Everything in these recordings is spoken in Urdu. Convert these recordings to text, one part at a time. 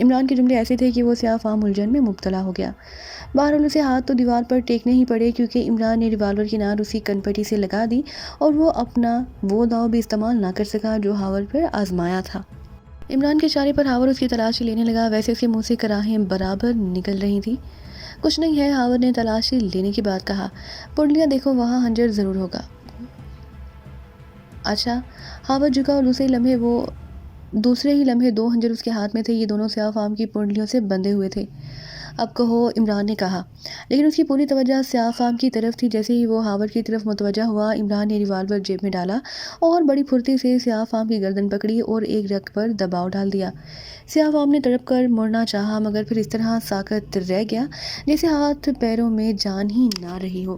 عمران کے جملے ایسے تھے کہ وہ سیاہ فام الجھن میں مبتلا ہو گیا۔ بہرحال اسے ہاتھ تو دیوار پر ٹیکنے ہی پڑے، کیونکہ عمران نے ریوالور کی نار اسی کنپٹی سے لگا دی اور وہ اپنا وہ داؤ بھی استعمال نہ کر سکا جو ہاور پر آزمایا تھا۔ عمران کے اشارے پر ہاور اس کی تلاشی لینے لگا، ویسے اس کے منہ سے کراہیں برابر نکل رہی تھی۔ کچھ نہیں ہے، ہاور نے تلاشی لینے کے بعد کہا۔ پنڈلیاں دیکھو، وہاں ہنجر ضرور ہوگا۔ اچھا۔ ہاور جھکا اور دوسرے ہی لمحے 2 ہنجر اس کے ہاتھ میں تھے۔ یہ دونوں سیاہ فام کی پنڈلیوں سے بندھے ہوئے تھے۔ اب کہو، عمران نے کہا، لیکن اس کی پوری توجہ سیاہ فام کی طرف تھی۔ جیسے ہی وہ ہاور کی طرف متوجہ ہوا، عمران نے ریوالور جیب میں ڈالا اور بڑی پھرتی سے سیاہ فام کی گردن پکڑی اور ایک رگ پر دباؤ ڈال دیا۔ سیاہ فام نے تڑپ کر مڑنا چاہا، مگر پھر اس طرح ساکت رہ گیا جیسے ہاتھ پیروں میں جان ہی نہ رہی ہو۔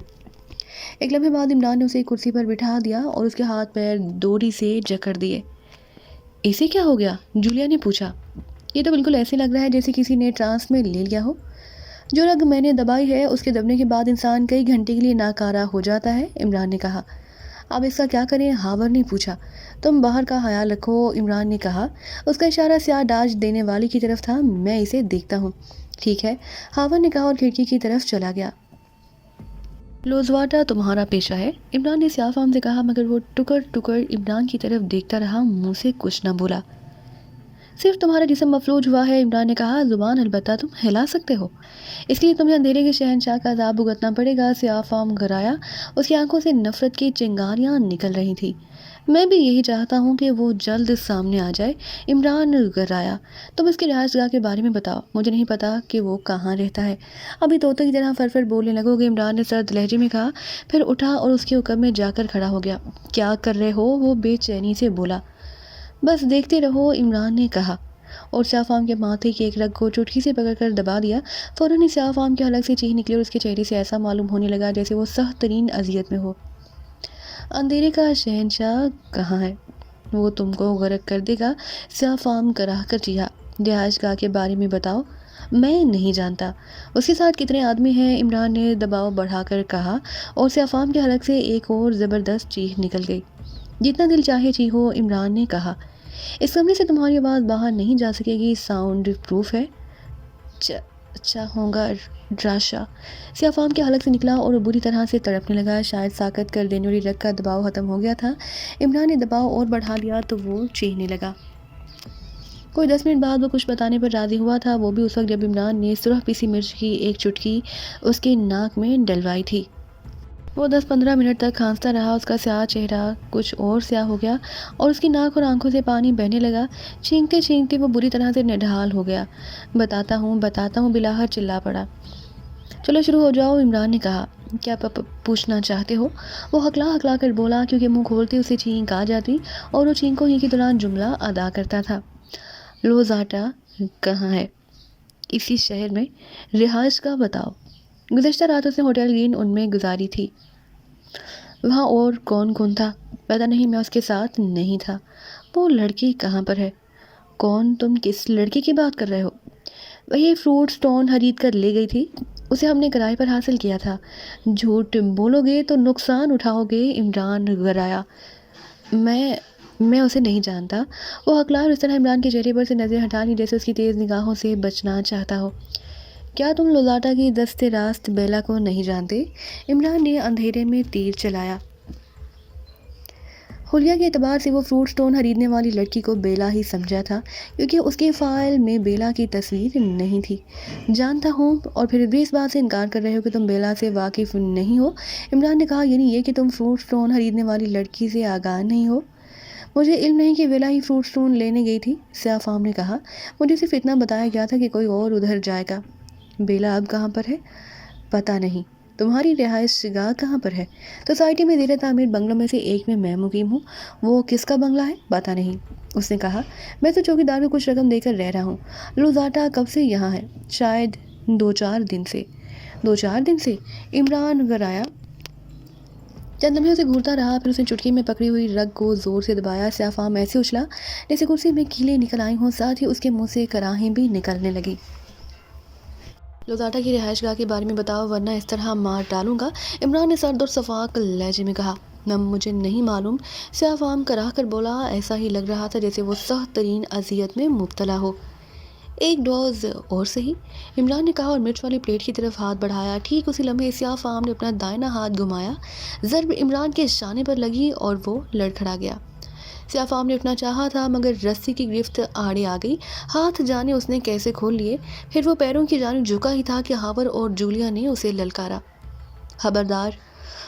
ایک لمحے بعد عمران نے اسے ایک کرسی پر بٹھا دیا اور اس کے ہاتھ پیر ڈوری سے جکڑ دیے۔ اسے کیا ہو گیا؟ جولیا نے پوچھا۔ یہ تو بالکل ایسے لگ رہا ہے جیسے کسی نے ٹرانس میں لے لیا ہو۔ جو رگ میں نے دبائی ہے، اس کے دبنے کے بعد انسان کئی گھنٹے کے لیے ناکارہ ہو جاتا ہے، عمران نے کہا۔ اب اس کا کیا کریں؟ ہاور نے پوچھا۔ تم باہر کا خیال رکھو، عمران نے کہا۔ اس کا اشارہ سیاہ ڈاج دینے والی کی طرف تھا۔ میں اسے دیکھتا ہوں۔ ٹھیک ہے، ہاور نے کہا اور کھڑکی کی طرف چلا گیا۔ لوزواٹا تمہارا پیشہ ہے، عمران نے سیاہ فام سے کہا، مگر وہ ٹکر ٹکر عمران کی طرف دیکھتا رہا، منہ سے کچھ نہ بولا۔ صرف تمہارا جسم مفلوج ہوا ہے، عمران نے کہا، زبان البتہ تم ہلا سکتے ہو، اس لیے تمہیں اندھیرے کے شہنشاہ کا عذاب بھگتنا پڑے گا۔ سیاہ فام گھرایا، اس کی آنکھوں سے نفرت کی چنگاریاں نکل رہی تھی۔ میں بھی یہی چاہتا ہوں کہ وہ جلد سامنے آ جائے، عمران گھرایا۔ تم اس کی رہائش گاہ کے بارے میں بتاؤ، مجھے نہیں پتا کہ وہ کہاں رہتا ہے۔ ابھی طوطے کی طرح فر بولنے لگو گے، عمران نے سرد لہجے میں کہا، پھر اٹھا اور اس کے حکم میں جا کر کھڑا ہو گیا۔ کیا کر رہے ہو؟ وہ بے چینی سے بولا۔ بس دیکھتے رہو، عمران نے کہا اور سیاہ فام کے ماتھے کی ایک رگ کو چٹکی سے پکڑ کر دبا دیا۔ فوراً ہی سیاہ فام کے حلق سے چیخ نکلی اور اس کے چہرے سے ایسا معلوم ہونے لگا جیسے وہ سخت ترین اذیت میں ہو۔ اندھیرے کا شہنشاہ کہاں ہے؟ وہ تم کو غرق کر دے گا، سیاہ فام کراہ کر چیخا۔ رہائش گاہ کے بارے میں بتاؤ۔ میں نہیں جانتا۔ اس کے ساتھ کتنے آدمی ہیں؟ عمران نے دباؤ بڑھا کر کہا اور سیاہ فام کے حلق سے ایک اور زبردست چیخ نکل گئی۔ جتنا دل چاہے چیخو، عمران نے کہا۔ اس کمرے سے تمہاری آواز باہر نہیں جا سکے گی، ساؤنڈ پروف ہے۔ چاہوں گا راشا، سیاہ فام کے حلق سے نکلا اور بری طرح سے تڑپنے لگا۔ شاید ساکت کر دینے والی رگ کا دباؤ ختم ہو گیا تھا۔ عمران نے دباؤ اور بڑھا دیا تو وہ چیخنے لگا۔ کوئی 10 منٹ بعد وہ کچھ بتانے پر راضی ہوا تھا، وہ بھی اس وقت جب عمران نے سرخ پیسی مرچ کی ایک چٹکی اس کے ناک میں ڈلوائی تھی۔ وہ 10-15 منٹ تک کھانستا رہا، اس کا سیاہ چہرہ کچھ اور سیاہ ہو گیا اور اس کی ناک اور آنکھوں سے پانی بہنے لگا۔ چھینکتے چھینکتے وہ بری طرح سے نڈھال ہو گیا۔ بتاتا ہوں بلاہر چلا پڑا۔ چلو شروع ہو جاؤ، عمران نے کہا۔ کیا پوچھنا چاہتے ہو؟ وہ ہکلا کر بولا، کیونکہ منہ کھولتے اسے چھینک آ جاتی اور وہ چھینکوں ہی کے دوران جملہ ادا کرتا تھا۔ لوزاٹا کہاں ہے؟ اسی شہر میں۔ رہائش کا بتاؤ۔ گزشتہ رات اس نے ہوٹل گرین ان میں گزاری تھی۔ وہاں اور کون کون تھا؟ پتہ نہیں، میں اس کے ساتھ نہیں تھا۔ وہ لڑکی کہاں پر ہے؟ کون؟ تم کس لڑکی کی بات کر رہے ہو؟ وہی فروٹ سٹون خرید کر لے گئی تھی، اسے ہم نے کرائے پر حاصل کیا تھا۔ جھوٹ بولو گے تو نقصان اٹھاؤ گے، عمران گرایا۔ میں اسے نہیں جانتا، وہ ہکلا اور اس طرح عمران کے چہرے پر سے نظریں ہٹا لی جیسے اس کی تیز نگاہوں سے بچنا چاہتا ہو۔ کیا تم لوزاٹا کی دست راست بیلا کو نہیں جانتے؟ عمران نے اندھیرے میں تیر چلایا۔ حلیہ کے اعتبار سے وہ فروٹ سٹون خریدنے والی لڑکی کو بیلا ہی سمجھا تھا، کیونکہ اس کے فائل میں بیلا کی تصویر نہیں تھی۔ جانتا ہوں، اور پھر بھی اس بات سے انکار کر رہے ہو کہ تم بیلا سے واقف نہیں ہو، عمران نے کہا۔ یعنی یہ کہ تم فروٹ سٹون خریدنے والی لڑکی سے آگاہ نہیں ہو؟ مجھے علم نہیں کہ بیلا ہی فروٹ سٹون لینے گئی تھی، سیاہ فام نے کہا۔ مجھے صرف اتنا بتایا گیا تھا کہ کوئی اور ادھر جائے گا۔ بیلا اب کہاں پر ہے؟ پتہ نہیں۔ تمہاری رہائش گاہ کہاں پر ہے؟ سوسائٹی میں زیر تعمیر بنگلوں میں سے ایک میں مقیم ہوں۔ وہ کس کا بنگلہ ہے؟ پتہ نہیں، اس نے کہا۔ میں تو چوکی دار کو کچھ رقم دے کر رہ رہا ہوں۔ لوزاٹا کب سے یہاں ہے؟ شاید 2-4 دن سے۔ 2-4 دن سے؟ عمران گرایا۔ چند لمحے اسے گھورتا رہا، پھر اس نے چٹکی میں پکڑی ہوئی رگ کو زور سے دبایا۔ سیاہ فام ایسے اچھلا جیسے کرسی میں کیلیں نکل آئی ہوں، ساتھ ہی اس کے منہ سے کراہیں بھی نکلنے لگی۔ لوزاٹا کی رہائش گاہ کے بارے میں بتاؤ، ورنہ اس طرح مار ڈالوں گا، عمران نے سرد اور شفاف لہجے میں کہا۔ مجھے نہیں معلوم، سیاہ فام کراہ کر بولا۔ ایسا ہی لگ رہا تھا جیسے وہ سخت ترین اذیت میں مبتلا ہو۔ ایک ڈوز اور صحیح، عمران نے کہا اور مرچ والی پلیٹ کی طرف ہاتھ بڑھایا۔ ٹھیک اسی لمحے سیاہ فام نے اپنا دائنا ہاتھ گھمایا، ضرب عمران کے شانے پر لگی اور وہ لڑکھڑا گیا۔ سیاہ فام نے اٹھنا چاہا تھا مگر رسی کی گرفت آڑے آ گئی، ہاتھ جانے اس نے کیسے کھول لیے، پھر وہ پیروں کی جانب جھکا ہی تھا کہ ہاور اور جولیا نے اسے للکارا، خبردار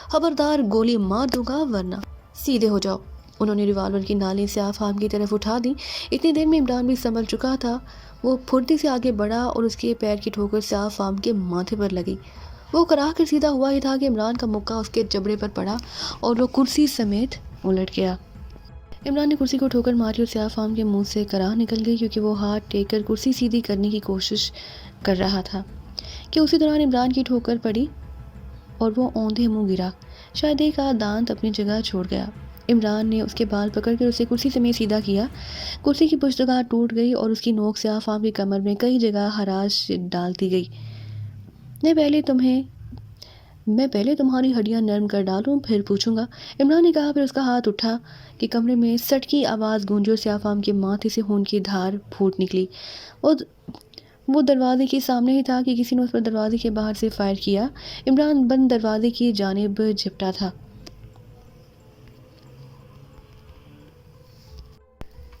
خبردار، گولی مار دوں گا ورنہ سیدھے ہو جاؤ۔ انہوں نے ریوالور کی نالی سیاہ فام کی طرف اٹھا دی۔ اتنی دیر میں عمران بھی سنبھل چکا تھا، وہ پھرتی سے آگے بڑھا اور اس کے پیر کی ٹھوکر سیاہ فام کے ماتھے پر لگی۔ وہ کراہ کر سیدھا ہوا ہی تھا کہ عمران کا مکہ اس کے جبڑے پر پڑا اور وہ کرسی سمیت الٹ گیا۔ عمران نے کرسی کو ٹھوکر ماری اور سیاہ فام کے منہ سے کراہ نکل گئی کیونکہ وہ ہاتھ ٹیک کر کرسی سیدھی کرنے کی کوشش کر رہا تھا کہ اسی دوران عمران کی ٹھوکر پڑی اور وہ اوندھے منہ گرا۔ شاید ایک آدھ دانت اپنی جگہ چھوڑ گیا۔ عمران نے اس کے بال پکڑ کر اسے کرسی سمیت سیدھا کیا۔ کرسی کی پشتگاہ ٹوٹ گئی اور اس کی نوک سیاہ فام کی کمر میں کئی جگہ خراش ڈالتی گئی۔ میں پہلے تمہاری ہڈیاں نرم کر ڈالوں پھر پوچھوں گا، عمران نے کہا۔ پھر اس کا ہاتھ اٹھا کہ کمرے میں سٹ کی آواز گونجی اور سیاہ فام کے ماتھے سے خون کی دھار پھوٹ نکلی۔ وہ دروازے کے سامنے ہی تھا کہ کسی نے اس پر دروازے کے باہر سے فائر کیا۔ عمران بند دروازے کی جانب جھپٹا تھا۔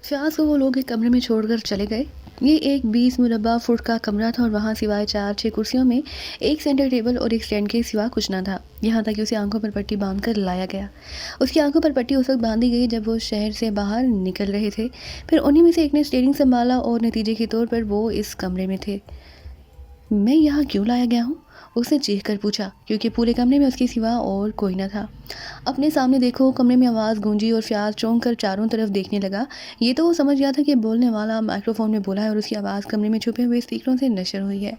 فیاض کو وہ لوگ ایک کمرے میں چھوڑ کر چلے گئے۔ یہ ایک 20 مربع فٹ کا کمرہ تھا اور وہاں سوائے 4-6 کرسیوں میں ایک سینٹر ٹیبل اور ایک سٹینڈ کے سوا کچھ نہ تھا، یہاں تک کہ اسے آنکھوں پر پٹی باندھ کر لایا گیا۔ اس کی آنکھوں پر پٹی اس وقت باندھی گئی جب وہ شہر سے باہر نکل رہے تھے، پھر انہی میں سے ایک نے اسٹیئرنگ سنبھالا اور نتیجے کے طور پر وہ اس کمرے میں تھے۔ میں یہاں کیوں لایا گیا ہوں؟ اس نے چیخ کر پوچھا، کیونکہ پورے کمرے میں اس کے سوا اور کوئی نہ تھا۔ اپنے سامنے دیکھو، کمرے میں آواز گونجی اور فیاض چونک کر چاروں طرف دیکھنے لگا۔ یہ تو وہ سمجھ گیا تھا کہ بولنے والا مائکرو فون میں بولا ہے اور اس کی آواز کمرے میں چھپے ہوئے اسپیکروں سے نشر ہوئی ہے،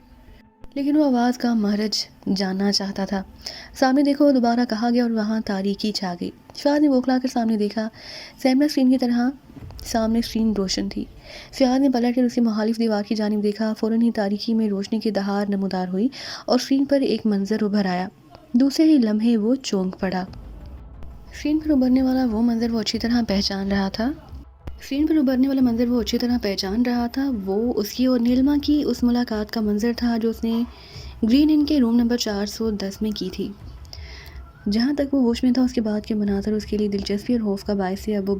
لیکن وہ آواز کا مہرج جاننا چاہتا تھا۔ سامنے دیکھو دوبارہ کہا گیا اور وہاں تاریکی چھا گئی۔ فیاض نے بوکھلا کر سامنے دیکھا، سیمرا اسکرین کی طرح سامنے اسکرین روشن تھی۔ فیاض نے پلٹ کر اسی مخالف دیوار کی جانب دیکھا، فوراً ہی تاریکی میں روشنی کی دہار نمودار ہوئی اور اسکرین پر ایک منظر ابھر آیا۔ دوسرے ہی لمحے وہ چونک پڑا۔ اسکرین پر ابھرنے والا منظر وہ اچھی طرح پہچان رہا تھا۔ وہ اس کی اور نیلما کی اس ملاقات کا منظر تھا جو اس نے گرین ان کے روم نمبر 410 میں کی تھی۔ جہاں تک وہ ہوش میں تھا، اس کے بعد کے مناظر اس کے لیے دلچسپی اور خوف کا باعث تھے۔ اب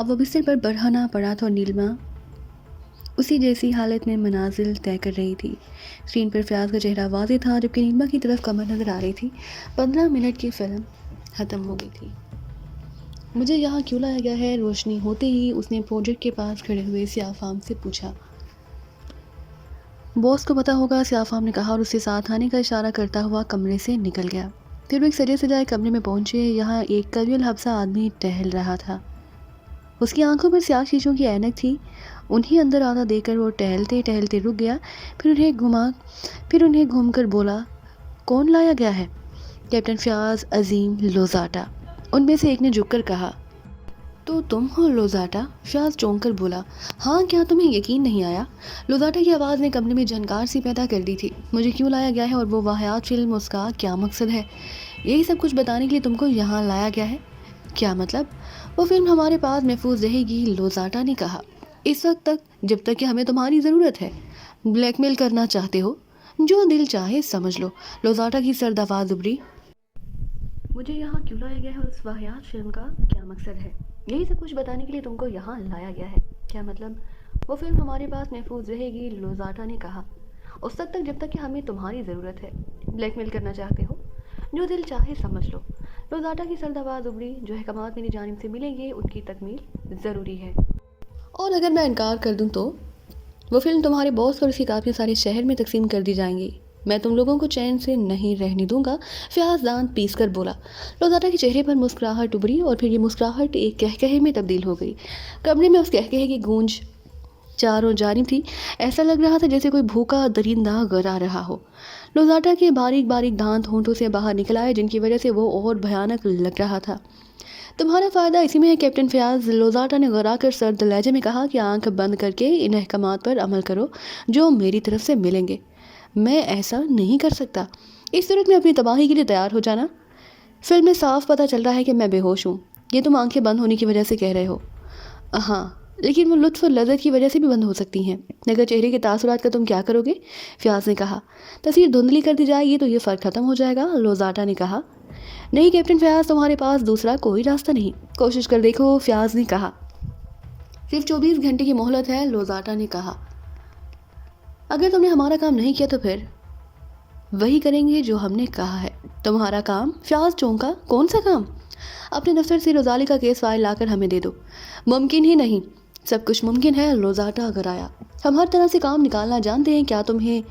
وہ بستر پر بڑھانا پڑا تھا اور نیلما اسی جیسی حالت میں منازل طے کر رہی تھی۔ اسکرین پر فیاض کا چہرہ واضح تھا جبکہ نیلما کی طرف کمر نظر آ رہی تھی۔ 15 منٹ کی فلم ختم ہو گئی تھی۔ مجھے یہاں کیوں لایا گیا ہے؟ روشنی ہوتے ہی اس نے پروجیکٹ کے پاس کھڑے ہوئے سیاہ فام سے پوچھا۔ باس کو پتا ہوگا، سیاہ فام نے کہا اور اسے ساتھ آنے کا اشارہ کرتا ہوا کمرے سے نکل گیا۔ پھر وہ ایک سجے سجائے کمرے میں پہنچے۔ یہاں ایک قوی الحبسہ آدمی ٹہل رہا تھا۔ اس کی آنکھوں پر سیاہ شیشوں کی اینک تھی۔ انہیں اندر آتا دیکھ کر وہ ٹہلتے ٹہلتے رک گیا، پھر انہیں گھوم کر بولا، کون لایا گیا ہے؟ کیپٹن فیاض عظیم لوزاٹا، ان میں سے ایک نے جھک کر کہا۔ تو تم ہو لوزاٹا؟ فیاض چونک کر بولا۔ ہاں، کیا تمہیں یقین نہیں آیا؟ لوزاٹا کی آواز نے کمرے میں جھنکار سی پیدا کر دی تھی۔ مجھے کیوں لایا گیا ہے اور وہ واہیات فلم، اس کا کیا مقصد ہے؟ یہی سب کچھ بتانے کے لیے تم کو یہاں لایا گیا ہے؟ کیا مطلب؟ وہ فلم ہمارے پاس محفوظ رہے گی، لوزاٹا نے کہا، اس وقت تک جب تک کہ ہمیں تمہاری ضرورت ہے۔ بلیک میل کرنا چاہتے ہو؟ جو دل چاہے سمجھ لو۔ لوزاٹا کی سرد آواز ابھری۔ مجھے یہاں کیوں لایا گیا ہے اور اس واہیات فلم کا کیا مقصد ہے؟ یہی سب کچھ بتانے کے لیے تم کو یہاں لایا گیا ہے۔ کیا مطلب؟ وہ فلم ہمارے پاس محفوظ رہے گی، لوزاٹا نے کہا، اس وقت تک جب تک کہ ہمیں تمہاری ضرورت ہے۔ بلیک میل کرنا چاہتے ہو؟ جو دل چاہے سمجھ لو۔ لوزاٹا کی سرد آواز ابھری۔ جو احکامات میری جانب سے ملیں گے ان کی تکمیل ضروری ہے، اور اگر میں انکار کر دوں تو وہ فلم تمہارے باس اور اس کی کاپیاں سارے شہر میں تقسیم کر دی جائیں گی۔ میں تم لوگوں کو چین سے نہیں رہنے دوں گا، فیاض دانت پیس کر بولا۔ لوزاٹا کے چہرے پر مسکراہٹ ابھری اور پھر یہ مسکراہٹ ایک کہکہے میں تبدیل ہو گئی۔ کمرے میں اس کہکہے کی گونج چاروں جانب تھی۔ ایسا لگ رہا تھا جیسے کوئی بھوکا درندہ گرا رہا ہو۔ لوزاٹا کے باریک باریک دانت ہونٹوں سے باہر نکل آئے جن کی وجہ سے وہ اور بھیانک لگ رہا تھا۔ تمہارا فائدہ اسی میں ہے کیپٹن فیاض، لوزاٹا نے غرا کر سرد لہجے میں کہا، کہ آنکھ بند کر کے ان احکامات پر عمل کرو جو میری طرف سے ملیں گے۔ میں ایسا نہیں کر سکتا۔ اس صورت میں اپنی تباہی کے لیے تیار ہو جانا۔ فلم میں صاف پتہ چل رہا ہے کہ میں بے ہوش ہوں۔ یہ تم آنکھیں بند ہونے کی وجہ سے کہہ رہے ہو؟ ہاں، لیکن وہ لطف اور لذت کی وجہ سے بھی بند ہو سکتی ہیں۔ اگر چہرے کے تاثرات کا تم کیا کرو گے؟ فیاض نے کہا۔ تصویر دھندلی کر دی جائے گی تو یہ فرق ختم ہو جائے گا، لوزاٹا نے کہا۔ نہیں کیپٹن فیاض، تمہارے پاس دوسرا کوئی راستہ نہیں، کوشش کر دیکھو، فیاض نے کہا۔ صرف 24 گھنٹے کی مہلت ہے، لوزاٹا نے کہا۔ اگر تم نے ہمارا کام نہیں کیا تو پھر وہی کریں گے جو ہم نے کہا ہے۔ تمہارا کام؟ فیاض چونکا۔ کون سا کام؟ اپنے دفتر سے روزالی کا کیس فائل لا کر ہمیں دے دو۔ ممکن ہی نہیں۔ سب کچھ ممکن ہے، لوزاٹا گھرایا۔ ہم ہر طرح سے کام نکالنا جانتے ہیں، کیا تمہیں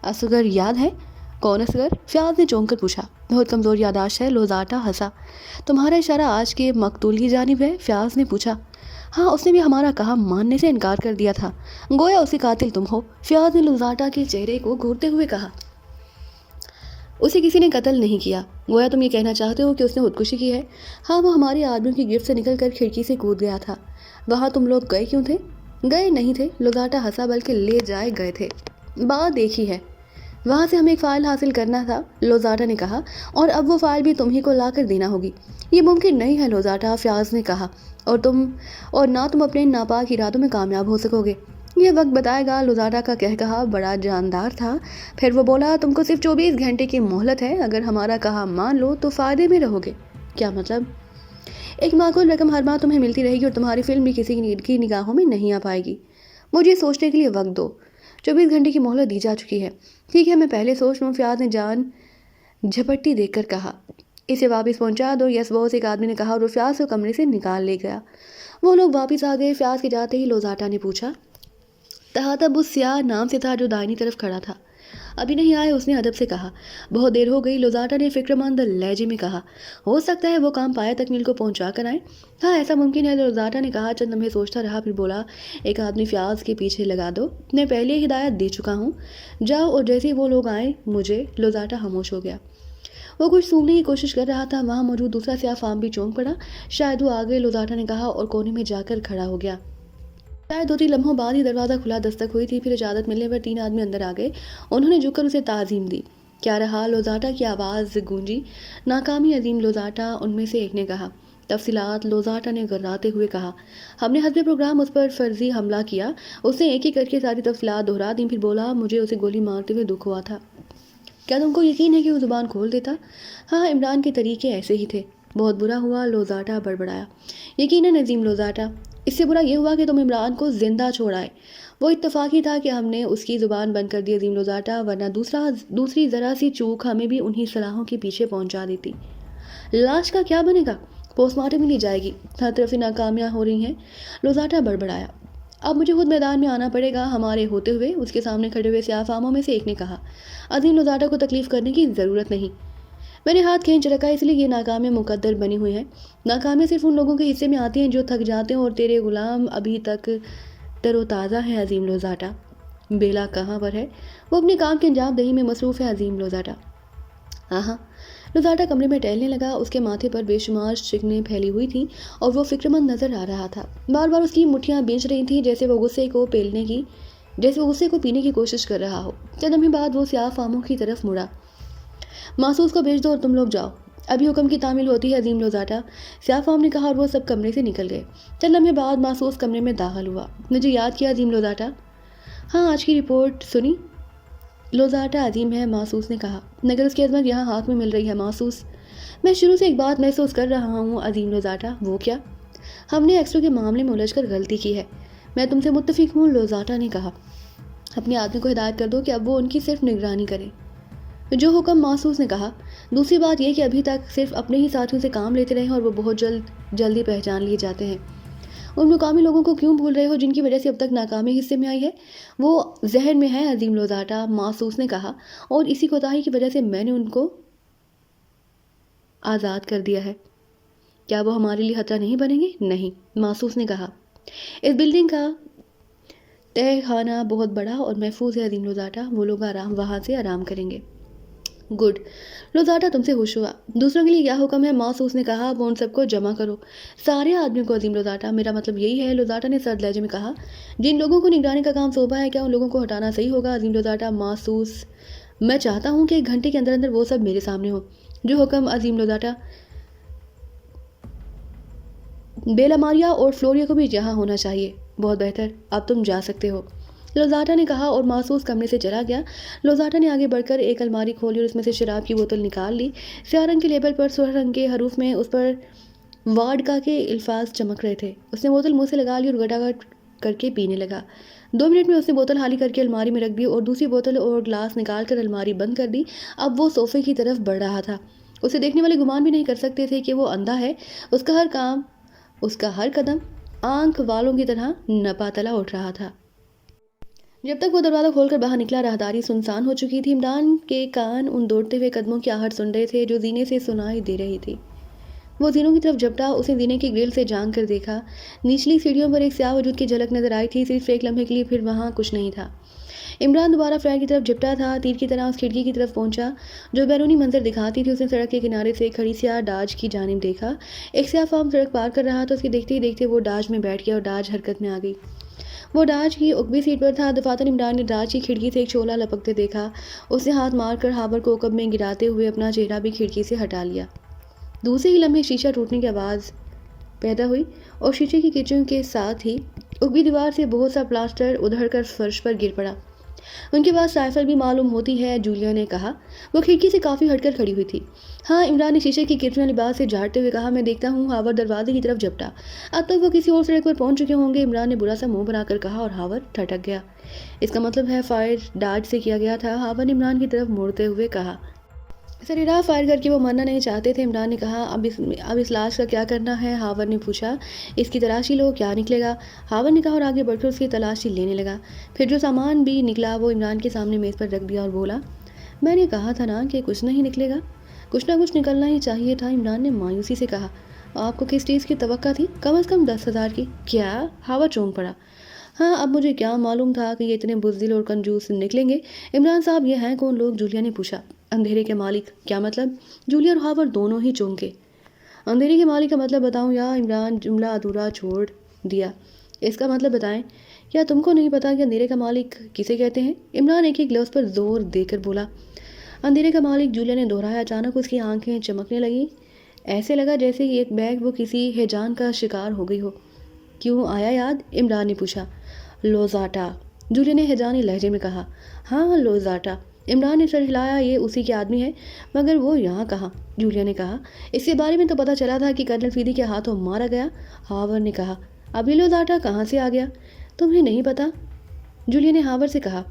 اصغر یاد ہے؟ کون اصغر؟ فیاض نے چونک کر پوچھا۔ بہت کمزور یادداشت ہے، لوزاٹا ہنسا۔ تمہارا اشارہ آج کے مقتول کی جانب ہے؟ فیاض نے پوچھا۔ ہاں، اس نے بھی ہمارا کہا ماننے سے انکار کر دیا تھا، گویا اسی قاتل تم ہو، فیاض نے لوزاٹا کے چہرے کو گھورتے ہوئے کہا۔ اسے کسی نے قتل نہیں کیا، گویا تم یہ کہنا چاہتے ہو کہ اس نے خودکشی کی ہے؟ ہاں، وہ ہماری آدمیوں کی گرفت سے نکل کر کھڑکی سے کود گیا تھا۔ وہاں تم لوگ گئے کیوں تھے؟ گئے نہیں تھے، لوزاٹا ہنسا، بلکہ لے جائے گئے تھے۔ بات دیکھی ہے، وہاں سے ہمیں ایک فائل حاصل کرنا تھا، لوزاٹا نے کہا، اور اب وہ فائل بھی تم ہی کو لا کر دینا ہوگی۔ یہ ممکن نہیں ہے لوزاٹا، فیاض نے کہا، اور نہ تم اپنے ناپاک ارادوں میں کامیاب ہو سکو گے۔ یہ وقت بتائے گا، لوزاٹا کا کہا بڑا جاندار تھا۔ پھر وہ بولا، تم کو صرف 24 گھنٹے کی مہلت ہے، اگر ہمارا کہا مان لو تو فائدے میں رہو گے۔ کیا مطلب؟ ایک معقول رقم ہر ماہ تمہیں ملتی رہے گی اور تمہاری فلم بھی کسی کی نگاہوں میں نہیں آ پائے گی۔ مجھے سوچنے کے لیے وقت دو، 24 گھنٹے کی مہلت دی جا چکی ہے۔ ٹھیک ہے، میں پہلے سوچ لوں، فیاض نے جان جھپٹتی دیکھ کر کہا۔ اسے واپس پہنچا دو، یس باس، ایک آدمی نے کہا، اور وہ فیاض کو کمرے سے نکال لے گیا۔ وہ لوگ واپس آ گئے۔ فیاض کے جاتے ہی لوزاٹا نے پوچھا۔ تہاتب اس سیاہ نام سے تھا جو دائنی طرف کھڑا تھا۔ ابھی نہیں آئے، اس نے ادب سے کہا۔ بہت دیر ہو گئی، لوزاٹا نے فکرمند لہجے میں کہا۔ ہو سکتا ہے وہ کام پایا تکمیل کو پہنچا کر آئے۔ ہاں، ایسا ممکن ہے، لوزاٹا نے کہا۔ چند لمحے سوچتا رہا، پھر بولا، ایک آدمی فیاض کے پیچھے لگا دو، میں پہلے ہدایت دے چکا ہوں، جاؤ، اور جیسے وہ لوگ آئیں مجھے۔ لوزاٹا خاموش ہو گیا۔ وہ کچھ سونگنے کی کوشش کر رہا تھا، وہاں موجود دوسرا سیاہ فام بھی چونک پڑا۔ شاید وہ آ گئے، لوزاٹا نے کہا، اور کونے میں جا کر کھڑا ہو گیا۔ شاید 2-3 لمحوں بعد ہی دروازہ کھلا، دستک ہوئی تھی، پھر اجازت ملنے پر 3 آدمی اندر آ گئے۔ انہوں نے جھک کر اسے تعظیم دی۔ کیا رہا؟ لوزاٹا کی آواز گونجی۔ ناکامی عظیم، لوزاٹا، ان میں سے ایک نے کہا۔ تفصیلات؟ لوزاٹا نے گھراتے ہوئے کہا۔ ہم نے حسب پروگرام اس پر فرضی حملہ کیا۔ اس نے ایک ایک کر کے ساری تفصیلات دہرا دیں، پھر بولا، مجھے اسے گولی مارتے ہوئے دکھ ہوا تھا۔ کیا تم کو یقین ہے کہ وہ زبان کھول دیتا؟ ہاں، عمران کے طریقے ایسے ہی تھے۔ بہت برا ہوا، لوزاٹا بڑبڑایا۔ یقیناً عظیم لوزاٹا، اس سے برا یہ ہوا کہ تم عمران کو زندہ چھوڑ آئے۔ وہ اتفاقی تھا کہ ہم نے اس کی زبان بند کر دی، عظیم لوزاٹا، ورنہ دوسری ذرا سی چوک ہمیں بھی انہی صلاحوں کے پیچھے پہنچا دیتی۔ لاش کا کیا بنے گا؟ پوسٹ مارٹم میں لی جائے گی، ہر طرف سے ناکامیاں ہو رہی ہیں، لوزاٹا بڑبڑایا۔ اب مجھے خود میدان میں آنا پڑے گا، ہمارے ہوتے ہوئے، اس کے سامنے کھڑے ہوئے سیاہ فاموں میں سے ایک نے کہا۔ عظیم لوزاٹا کو تکلیف کرنے کی ضرورت نہیں، میں نے ہاتھ کھینچ رکھا ہے، اس لیے یہ ناکامیاں مقدر بنی ہوئی ہیں۔ ناکامیاں صرف ان لوگوں کے حصے میں آتی ہیں جو تھک جاتے ہیں، اور تیرے غلام ابھی تک تر و تازہ ہے، عظیم لوزاٹا۔ بیلا کہاں پر ہے؟ وہ اپنے کام کی انجام دہی میں مصروف ہے، عظیم لوزاٹا۔ ہاں، لوزاٹا کمرے میں ٹہلنے لگا، اس کے ماتھے پر بے شمار شکنیں پھیلی ہوئی تھیں، اور وہ فکرمند نظر آ رہا تھا۔ بار بار اس کی مٹھیاں بھینچ رہی تھیں، جیسے وہ غصے کو پینے کی کوشش کر رہا ہو۔ چند لمحے بعد وہ سیاہ فاموں کی طرف مڑا۔ محسوس کو بھیج دو اور تم لوگ جاؤ، ابھی حکم کی تعمیل ہوتی ہے، عظیم لوزاٹا، سیاہ فام نے کہا، اور وہ سب کمرے سے نکل گئے۔ چند لمحے بعد محسوس کمرے میں داخل ہوا۔ مجھے یاد کیا، عظیم لوزاٹا؟ ہاں، آج کی رپورٹ سنی؟ لوزاٹا عظیم ہے، محسوس نے کہا، مگر اس کی عظمت یہاں ہاتھ میں مل رہی ہے، محسوس۔ میں شروع سے ایک بات محسوس کر رہا ہوں، عظیم لوزاٹا۔ وہ کیا؟ ہم نے ایکسٹرا کے معاملے میں الجھ کر غلطی کی ہے۔ میں تم سے متفق ہوں، لوزاٹا نے کہا۔ اپنے آدمی کو ہدایت کر دو کہ اب وہ ان کی صرف نگرانی کرے، جو حکم، محسوس نے کہا۔ دوسری بات یہ کہ ابھی تک صرف اپنے ہی ساتھیوں سے کام لیتے رہے ہیں، اور وہ بہت جلدی پہچان لیے جاتے ہیں۔ ان مقامی لوگوں کو کیوں بھول رہے ہو جن کی وجہ سے اب تک ناکامی حصے میں آئی ہے؟ وہ ذہن میں ہے، عظیم لوزاٹا، محسوس نے کہا، اور اسی کوتاہی کی وجہ سے میں نے ان کو آزاد کر دیا ہے۔ کیا وہ ہمارے لیے خطرہ نہیں بنیں گے؟ نہیں، محسوس نے کہا۔ اس بلڈنگ کا تہہ خانہ بہت بڑا اور محفوظ ہے، عظیم لوزاٹا، وہ لوگ وہاں سے آرام کریں گے۔ گڈ، لوزاٹا، تم سے خوش ہوا۔ دوسروں کے لیے کیا حکم ہے؟ محسوس نے کہا۔ وہ ان سب کو جمع کرو، سارے آدمیوں کو، عظیم لوزاٹا۔ میرا مطلب یہی ہے، لوزاٹا نے سرد لہجے میں کہا۔ جن لوگوں کو نگرانی کا کام سونپا ہے، کیا ان لوگوں کو ہٹانا صحیح ہوگا؟ عظیم لوزاٹا، محسوس، میں چاہتا ہوں کہ 1 گھنٹے کے اندر اندر وہ سب میرے سامنے ہو۔ جو حکم، عظیم لوزاٹا۔ بیلا ماریا اور فلوریا کو بھی یہاں ہونا چاہیے۔ بہت بہتر، اب تم جا سکتے ہو، لوزاٹا نے کہا اور محسوس کمرے سے چلا گیا۔ لوزاٹا نے آگے بڑھ کر ایک الماری کھولی اور اس میں سے شراب کی بوتل نکال لی۔ سیاہ رنگ کے لیبل پر سرخ رنگ کے حروف میں اس پر واڈکا کے الفاظ چمک رہے تھے۔ اس نے بوتل منہ سے لگا لی اور گٹا گٹ کر کے پینے لگا۔ 2 منٹ میں اس نے بوتل خالی کر کے الماری میں رکھ دی اور دوسری بوتل اور گلاس نکال کر الماری بند کر دی۔ اب وہ صوفے کی طرف بڑھ رہا تھا۔ اسے دیکھنے والے گمان بھی نہیں کر سکتے تھے کہ وہ اندھا ہے۔ اس کا ہر قدم آنکھ والوں کی طرح نپا تلا اٹھ رہا تھا۔ جب تک وہ دروازہ کھول کر باہر نکلا راہداری سنسان ہو چکی تھی۔ عمران کے کان ان دوڑتے ہوئے قدموں کی آہٹ سن رہے تھے جو زینے سے سنائی دے رہی تھی۔ وہ زینوں کی طرف جھپٹا، اسے زینے کی گرل سے جھانک کر دیکھا۔ نچلی سیڑھیوں پر ایک سیاہ وجود کی جھلک نظر آئی تھی، صرف ایک لمحے کے لیے، پھر وہاں کچھ نہیں تھا۔ عمران دوبارہ فلائٹ کی طرف جھپٹا تھا، تیر کی طرح اس کھڑکی کی طرف پہنچا جو بیرونی منظر دکھاتی تھی۔ اس نے سڑک کے کنارے سے کھڑی سیاہ ڈاج کی جانب دیکھا۔ ایک سیاہ فارم سڑک پار کر رہا تھا، اس کے دیکھتے ہی دیکھتے وہ ڈاج میں بیٹھ گیا اور ڈاج حرکت میں آ گئی۔ وہ ڈاج کی عقبی سیٹ پر تھا۔ دفاتر عمران نے ڈاج کی کھڑکی سے ایک شعلہ لپکتے دیکھا۔ اس نے ہاتھ مار کر ہاور کو عقب میں گراتے ہوئے اپنا چہرہ بھی کھڑکی سے ہٹا لیا۔ دوسرے ہی لمحے شیشہ ٹوٹنے کی آواز پیدا ہوئی اور شیشے کی کچوں کے ساتھ ہی عقبی دیوار سے بہت سا پلاسٹر ادھڑ کر فرش پر گر پڑا۔ ان کے پاس رائفل بھی معلوم ہوتی ہے، جولیا نے کہا۔ وہ کھڑکی سے کافی ہٹ کر کھڑی ہوئی تھی۔ ہاں، عمران نے شیشے کی کچیاں لباس سے جھاڑتے ہوئے کہا۔ میں دیکھتا ہوں۔ ہاور دروازے کی طرف جھپٹا۔ اب تک وہ کسی اور سڑک پر پہنچ چکے ہوں گے، عمران نے برا سا منہ بنا کر کہا اور ہاور ٹھٹک گیا۔ اس کا مطلب ہے فائر ڈاج سے کیا گیا تھا، ہاور نے عمران کی طرف موڑتے ہوئے کہا۔ سریراہ فائر کر کے وہ مرنا نہیں چاہتے تھے، عمران نے کہا۔ اب اس لاش کا کیا کرنا ہے، ہاور نے پوچھا۔ اس کی تلاشی لو، کیا نکلے گا، ہاور نے کہا اور آگے بڑھ کر اس کی تلاشی لینے لگا۔ پھر جو سامان بھی نکلا وہ عمران کے سامنے میز پر رکھ دیا اور بولا، میں نے کہا تھا نا کہ کچھ نہیں نکلے گا۔ کچھ نہ کچھ نکلنا ہی چاہیے تھا، عمران نے مایوسی سے کہا۔ آپ کو کس چیز کی توقع تھی؟ کم از کم 10,000 کی۔ کیا؟ ہاور چونک پڑا۔ ہاں، اب مجھے کیا معلوم تھا کہ یہ اتنے بزدل اور کنجوس نکلیں گے۔ عمران صاحب، یہ ہیں کون لوگ؟ جولیا نے پوچھا۔ اندھیرے کے مالک۔ کیا مطلب؟ جولیا اور ہاور دونوں ہی چونکے۔ اندھیرے کے مالک کا مطلب بتاؤں یا؟ عمران جملہ ادھورا چھوڑ دیا۔ اس کا مطلب بتائیں۔ کیا تم کو نہیں پتا کہ اندھیرے کا مالک کسے کہتے ہیں؟ عمران ایک ہی لفظ پر زور دے کر بولا۔ اندھیرے کا مالک، جولیا نے دہرایا۔ اچانک اس کی آنکھیں چمکنے لگیں، ایسے لگا جیسے ایک بیگ وہ کسی ہیجان کا شکار ہو گئی ہو۔ کیوں آیا یاد؟ عمران نے پوچھا۔ لوزاٹا، جولیا نے ہیجانی لہجے میں کہا۔ ہاں، لوزاٹا، عمران نے سر ہلایا۔ یہ اسی کے آدمی ہے، مگر وہ یہاں کہاں؟ جولیا نے کہا۔ اس کے بارے میں تو پتا چلا تھا کہ کرنل فیدی کے ہاتھوں مارا گیا، ہاور نے کہا۔ اب یہ لوزاٹا کہاں سے آ گیا؟ تمہیں نہیں پتا؟ جولیا نے ہاور سے کہا۔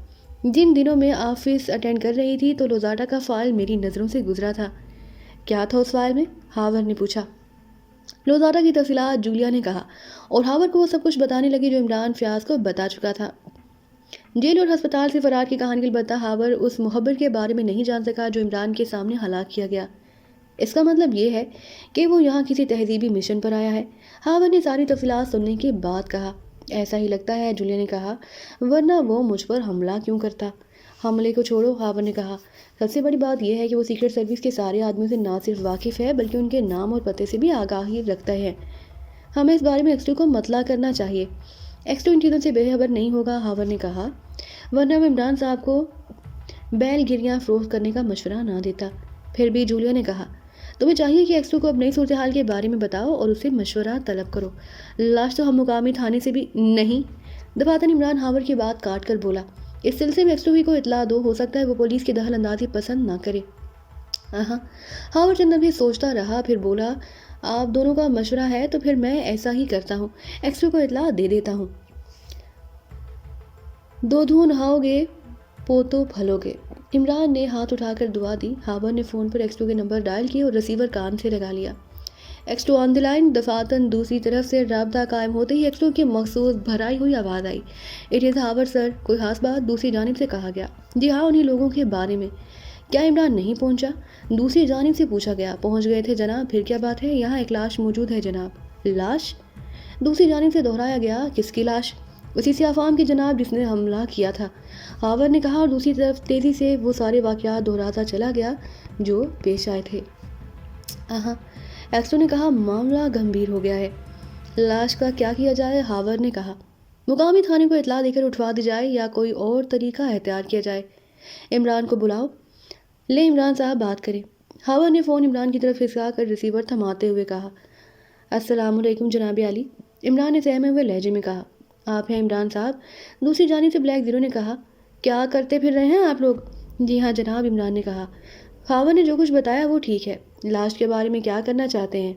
جن دنوں میں آفس اٹینڈ کر رہی تھی تو لوزاٹا کا فائل میری نظروں سے گزرا تھا۔ کیا تھا اس فائل میں؟ ہاور نے پوچھا۔ لوزاٹا کی تفصیلات، جولیا نے کہا، اور ہاور کو وہ سب کچھ بتانے لگی جو عمران فیاض کو بتا چکا تھا۔ جیل اور ہسپتال سے فرار کی کہانی، البتہ ہاور اس مخبر کے بارے میں نہیں جان سکا جو عمران کے سامنے ہلاک کیا گیا۔ اس کا مطلب یہ ہے کہ وہ یہاں کسی تہذیبی مشن پر آیا ہے، ہاور نے ساری تفصیلات سننے کے بعد کہا۔ ایسا ہی لگتا ہے، جولیا نے کہا، ورنہ وہ مجھ پر حملہ کیوں کرتا؟ حملے کو چھوڑو، ہاور نے کہا، سب سے بڑی بات یہ ہے کہ وہ سیکرٹ سروس کے سارے آدمیوں سے نہ صرف واقف ہے بلکہ ان کے نام اور پتے سے بھی آگاہی رکھتا ہے۔ ہمیں اس بارے میں ایکسٹو کو مطلع کرنا چاہیے۔ ایکسٹو ان چیزوں سے بے خبر نہیں ہوگا، ہاور نے کہا، ورنہ وہ عمران صاحب کو بیل گریاں فروخت کرنے کا مشورہ نہ دیتا۔ پھر بھی، جولیا نے کہا، تمہیں چاہیے کہ ایکسٹو کو اب نئی صورتحال کے بارے میں بتاؤ اور اس سے مشورہ طلب کرو۔ لاش تو ہم مقامی تھانے سے بھی نہیں۔ دفاتر عمران ہاور کی بات کاٹ کر بولا۔ اس سلسلے میں ایکسٹو ہی کو اطلاع دو، ہو سکتا ہے وہ پولیس کی دخل اندازی پسند نہ کرے۔ ہاور چند لمحے سوچتا رہا، پھر بولا، آپ دونوں کا مشورہ ہے تو پھر میں ایسا ہی کرتا ہوں، ایکسٹو کو اطلاع دے دیتا ہوں۔ دودھو نہاؤ گے پوتو پھلو گے۔ عمران نے ہاتھ اٹھا کر دعا دی۔ ہاور نے فون پر ایکسٹو کے نمبر ڈائل کیے اور ریسیور کان سے لگا لیا۔ ایکسٹو آن دی لائن۔ دفاتر دوسری طرف سے رابطہ قائم ہوتے ہی ایکسٹو کی مخصوص بھرائی ہوئی آواز آئی۔ اٹ از ہاور سر۔ کوئی خاص بات؟ دوسری جانب سے کہا گیا۔ جی ہاں، انہی لوگوں کے بارے میں۔ کیا عمران نہیں پہنچا؟ دوسری جانب سے پوچھا گیا۔ پہنچ گئے تھے جناب۔ پھر کیا بات ہے؟ یہاں ایک لاش موجود ہے جناب۔ لاش؟ دوسری جانب سے دہرایا گیا۔ کس کی لاش؟ اسی سیاہ فام کی جناب جس نے حملہ کیا تھا، ہاور نے کہا، اور دوسری طرف تیزی سے وہ سارے واقعات دہراتا چلا گیا جو پیش آئے تھے۔ ایکسٹو نے کہا، معاملہ گمبھیر ہو گیا ہے۔ لاش کا کیا کیا جائے؟ ہاور نے کہا، مقامی تھانے کو اطلاع دے کر اٹھوا دی جائے یا کوئی اور طریقہ اختیار کیا جائے۔ عمران کو بلاؤ۔ لے عمران صاحب بات کریں۔ ہاور نے فون عمران کی طرف پھسکا کر ریسیور تھماتے ہوئے کہا۔ السلام علیکم جناب عالی، عمران نے سہمے ہوئے لہجے میں کہا۔ آپ ہیں عمران صاحب؟ دوسری جانب سے بلیک زیرو نے کہا۔ کیا کرتے پھر رہے ہیں آپ لوگ؟ جی ہاں جناب، عمران نے کہا۔ خاور نے جو کچھ بتایا وہ ٹھیک ہے، لاش کے بارے میں کیا کرنا چاہتے ہیں؟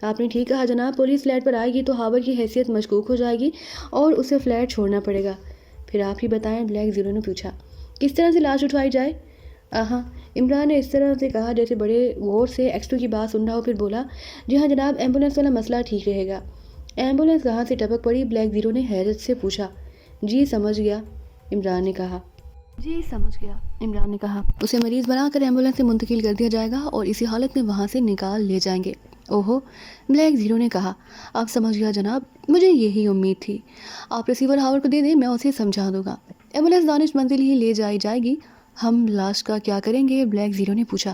آپ نے ٹھیک کہا جناب، پولیس فلیٹ پر آئے گی تو ہاور کی حیثیت مشکوک ہو جائے گی اور اسے فلیٹ چھوڑنا پڑے گا۔ پھر آپ ہی بتائیں، بلیک زیرو نے پوچھا۔ کس طرح سے لاش اٹھوائی جائے؟ عمران نے اس طرح سے کہا جیسے بڑے غور سے ایکسٹو کی بات سن رہا ہو، پھر بولا، جی ہاں جناب، ایمبولینس والا مسئلہ ٹھیک رہے گا۔ ایمبولینس کہاں سے ٹپک پڑی؟ بلیک زیرو نے حیرت سے پوچھا۔ جی سمجھ گیا، عمران نے کہا۔ جی سمجھ گیا، عمران نے کہا۔ اسے مریض بنا کر ایمبولینس سے منتقل کر دیا جائے گا اور اسی حالت میں وہاں سے نکال لے جائیں گے۔ اوہو، بلیک زیرو نے کہا۔ آپ سمجھ گیا جناب، مجھے یہی امید تھی۔ آپ ریسیور ہاور کو دے دیں، میں اسے سمجھا دوں گا۔ ایمبولینس دانش منزل ہی لے جائی جائے گی۔ ہم لاش کا کیا کریں گے؟ بلیک زیرو نے پوچھا۔